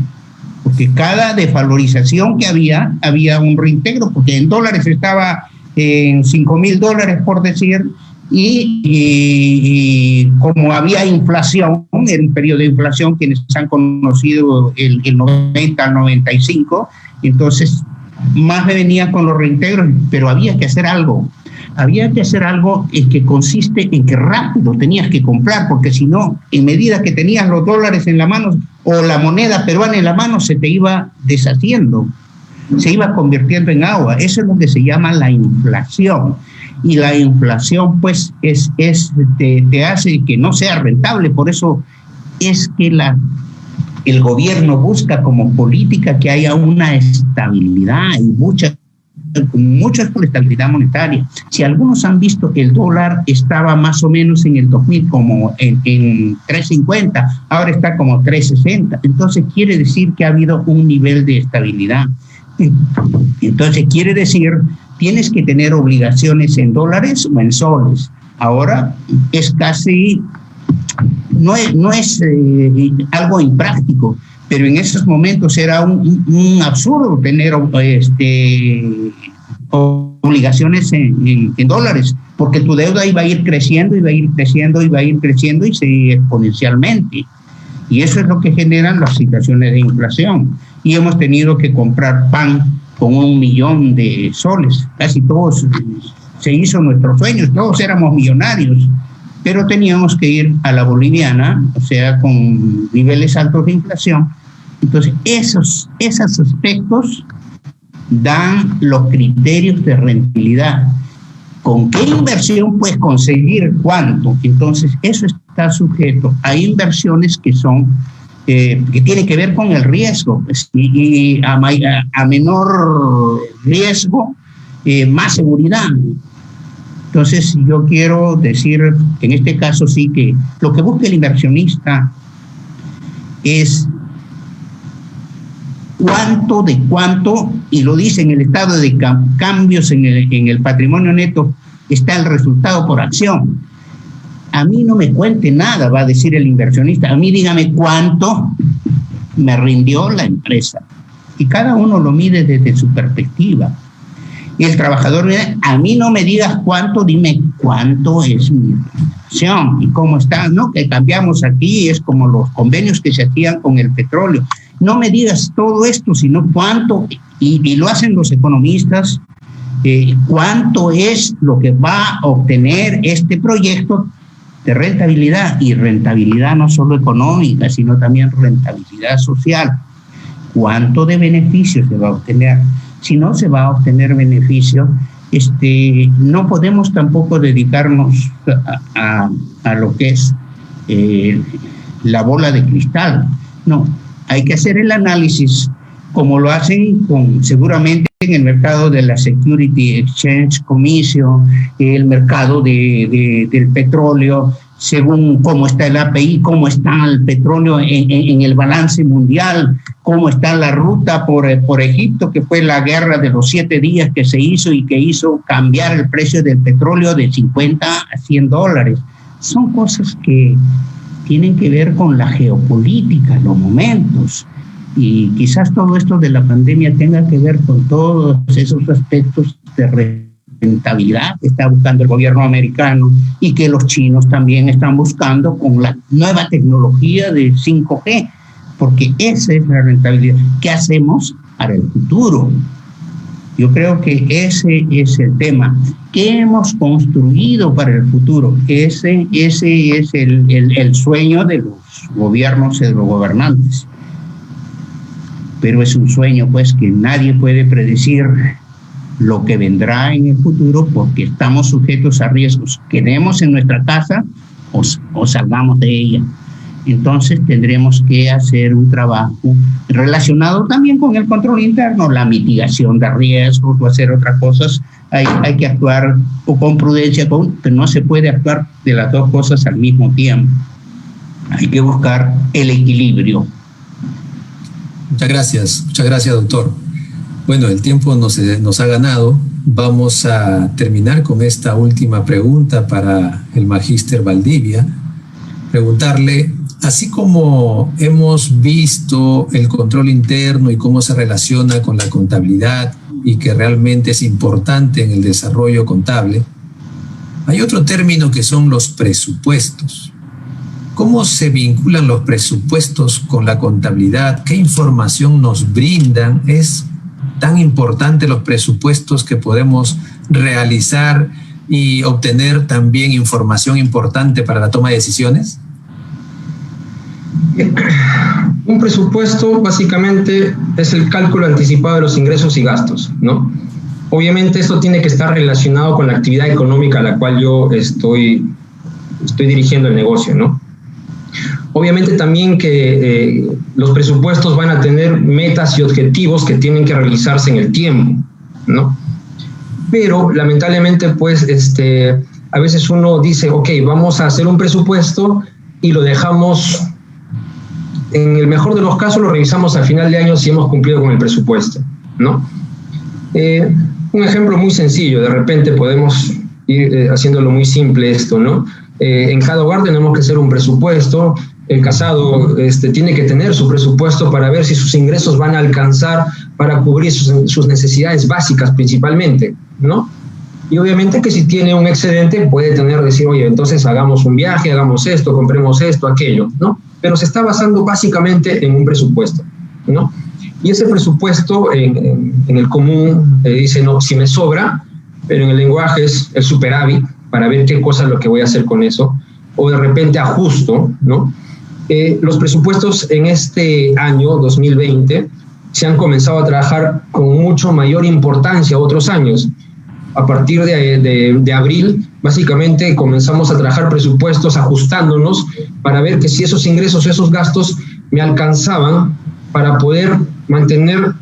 porque cada desvalorización que había un reintegro, porque en dólares estaba en $5,000 por decir, y como había inflación, era un periodo de inflación, quienes han conocido el 90 al 95, entonces más me venía con los reintegros, pero había que hacer algo. Había que hacer algo que consiste en que rápido tenías que comprar, porque si no, en medida que tenías los dólares en la mano o la moneda peruana en la mano, se te iba deshaciendo, se iba convirtiendo en agua. Eso es lo que se llama la inflación. Y la inflación, pues, te hace que no sea rentable. Por eso es que el gobierno busca como política que haya una estabilidad y mucho es por estabilidad monetaria. Si algunos han visto, el dólar estaba más o menos en el 2000 como en 3.50, ahora está como 3.60. Entonces quiere decir que ha habido un nivel de estabilidad. Entonces quiere decir, tienes que tener obligaciones en dólares o en soles. Ahora es casi, no es algo impráctico, pero en esos momentos era un absurdo tener obligaciones en dólares, porque tu deuda iba a ir creciendo, y exponencialmente. Y eso es lo que generan las situaciones de inflación. Y hemos tenido que comprar pan con 1 millón de soles. Casi todos, se hizo nuestros sueños, todos éramos millonarios, pero teníamos que ir a la boliviana, o sea, con niveles altos de inflación. Entonces, esos aspectos dan los criterios de rentabilidad. ¿Con qué inversión puedes conseguir cuánto? Entonces, eso está sujeto a inversiones que son, que tienen que ver con el riesgo, pues, y a menor riesgo, más seguridad. Entonces, yo quiero decir que en este caso sí que lo que busca el inversionista es cuánto, y lo dice en el estado de cambios en el patrimonio neto, está el resultado por acción. A mí no me cuente nada, va a decir el inversionista, a mí dígame cuánto me rindió la empresa. Y cada uno lo mide desde su perspectiva. Y el trabajador, a mí no me digas cuánto, dime cuánto es mi remuneración y cómo está, ¿no? Que cambiamos aquí, es como los convenios que se hacían con el petróleo. no me digas todo esto, sino cuánto, y lo hacen los economistas, cuánto es lo que va a obtener este proyecto de rentabilidad, y rentabilidad no solo económica, sino también rentabilidad social. ¿Cuánto de beneficio se va a obtener? Si no se va a obtener beneficio, no podemos tampoco dedicarnos a lo que es la bola de cristal. No, hay que hacer el análisis como lo hacen seguramente en el mercado de la Security Exchange Commission, el mercado del petróleo, según cómo está el API, cómo está el petróleo en el balance mundial, cómo está la ruta por Egipto, que fue la guerra de los 7 días que se hizo y que hizo cambiar el precio del petróleo de 50 a 100 dólares. Son cosas que tienen que ver con la geopolítica, los momentos. Y quizás todo esto de la pandemia tenga que ver con todos esos aspectos de rentabilidad que está buscando el gobierno americano y que los chinos también están buscando con la nueva tecnología de 5G, porque esa es la rentabilidad. ¿Qué hacemos para el futuro? Yo creo que ese es el tema. ¿Qué hemos construido para el futuro? Ese es el sueño de los gobiernos y de los gobernantes. Pero es un sueño, pues, que nadie puede predecir lo que vendrá en el futuro, porque estamos sujetos a riesgos. Quedemos en nuestra casa o salgamos de ella. Entonces tendremos que hacer un trabajo relacionado también con el control interno, la mitigación de riesgos o hacer otras cosas. Hay que actuar con prudencia, pero no se puede actuar de las dos cosas al mismo tiempo. Hay que buscar el equilibrio. Muchas gracias, doctor. Bueno, el tiempo nos ha ganado. Vamos a terminar con esta última pregunta para el magíster Valdivia. Preguntarle, así como hemos visto el control interno y cómo se relaciona con la contabilidad y que realmente es importante en el desarrollo contable, hay otro término que son los presupuestos. ¿Cómo se vinculan los presupuestos con la contabilidad? ¿Qué información nos brindan? ¿Es tan importante los presupuestos que podemos realizar y obtener también información importante para la toma de decisiones? Un presupuesto básicamente es el cálculo anticipado de los ingresos y gastos, ¿no? Obviamente esto tiene que estar relacionado con la actividad económica a la cual yo estoy dirigiendo el negocio, ¿no? Obviamente también que los presupuestos van a tener metas y objetivos que tienen que realizarse en el tiempo, ¿no? Pero lamentablemente pues a veces uno dice, ok, vamos a hacer un presupuesto y lo dejamos, en el mejor de los casos lo revisamos al final de año si hemos cumplido con el presupuesto, ¿no? Un ejemplo muy sencillo, de repente podemos ir haciéndolo muy simple esto, ¿no? En cada hogar tenemos que hacer un presupuesto. El casado tiene que tener su presupuesto para ver si sus ingresos van a alcanzar para cubrir sus necesidades básicas principalmente, ¿no? Y obviamente que si tiene un excedente puede decir, oye, entonces hagamos un viaje, hagamos esto, compremos esto, aquello, ¿no? Pero se está basando básicamente en un presupuesto, ¿no? Y ese presupuesto en el común dice, no, si me sobra, pero en el lenguaje es el superávit, para ver qué cosa es lo que voy a hacer con eso, o de repente ajusto, ¿no? Los presupuestos en este año, 2020, se han comenzado a trabajar con mucho mayor importancia a otros años. A partir de abril, básicamente comenzamos a trabajar presupuestos ajustándonos para ver que si esos ingresos o esos gastos me alcanzaban para poder mantener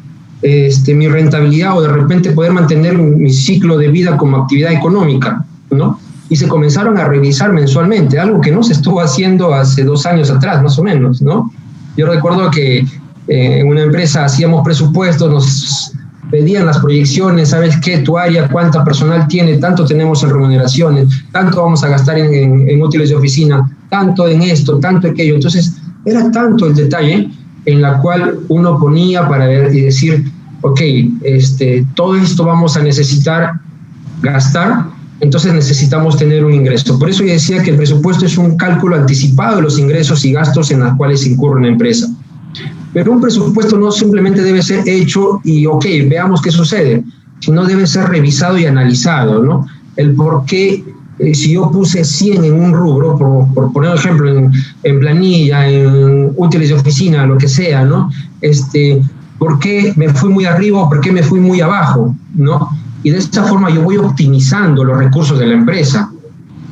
mi rentabilidad o de repente poder mantener mi ciclo de vida como actividad económica, ¿no? Y se comenzaron a revisar mensualmente, algo que no se estuvo haciendo hace 2 años atrás, más o menos, ¿no? Yo recuerdo que en una empresa hacíamos presupuestos, nos pedían las proyecciones, ¿sabes qué? Tu área, cuánta personal tiene, tanto tenemos en remuneraciones, tanto vamos a gastar en útiles de oficina, tanto en esto, tanto en aquello. Entonces, era tanto el detalle en la cual uno ponía para ver y decir, ok, todo esto vamos a necesitar gastar, entonces necesitamos tener un ingreso. Por eso yo decía que el presupuesto es un cálculo anticipado de los ingresos y gastos en los cuales incurre una empresa. Pero un presupuesto no simplemente debe ser hecho y, ok, veamos qué sucede, sino debe ser revisado y analizado, ¿no? El por qué, si yo puse 100 en un rubro, por poner un ejemplo, en planilla, en útiles de oficina, lo que sea, ¿no? ¿Por qué me fui muy arriba o por qué me fui muy abajo, ¿no? Y de esta forma yo voy optimizando los recursos de la empresa,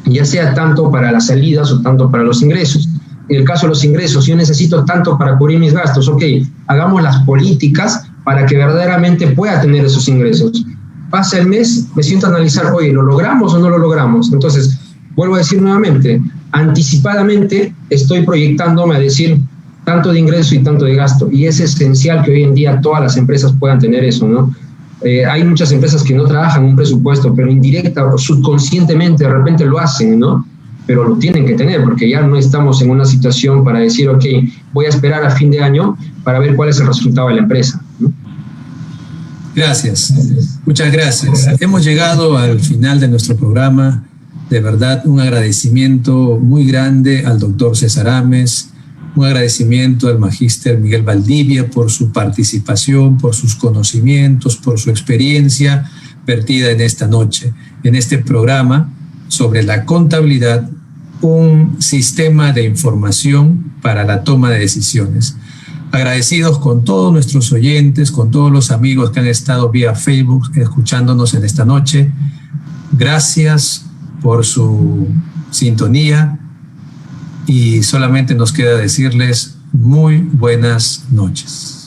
ya sea tanto para las salidas o tanto para los ingresos. En el caso de los ingresos, yo necesito tanto para cubrir mis gastos, ok, hagamos las políticas para que verdaderamente pueda tener esos ingresos. Pasa el mes, me siento a analizar, oye, ¿lo logramos o no lo logramos? Entonces, vuelvo a decir nuevamente, anticipadamente estoy proyectándome a decir tanto de ingreso y tanto de gasto, y es esencial que hoy en día todas las empresas puedan tener eso, ¿no? Hay muchas empresas que no trabajan un presupuesto, pero indirecta o subconscientemente de repente lo hacen, ¿no? Pero lo tienen que tener, porque ya no estamos en una situación para decir, ok, voy a esperar a fin de año para ver cuál es el resultado de la empresa, ¿no? Gracias, muchas gracias. Hemos llegado al final de nuestro programa. De verdad, un agradecimiento muy grande al doctor César Ames, un agradecimiento al magíster Miguel Valdivia por su participación, por sus conocimientos, por su experiencia vertida en esta noche, en este programa sobre la contabilidad, un sistema de información para la toma de decisiones. Agradecidos con todos nuestros oyentes, con todos los amigos que han estado vía Facebook escuchándonos en esta noche. Gracias por su sintonía y solamente nos queda decirles muy buenas noches.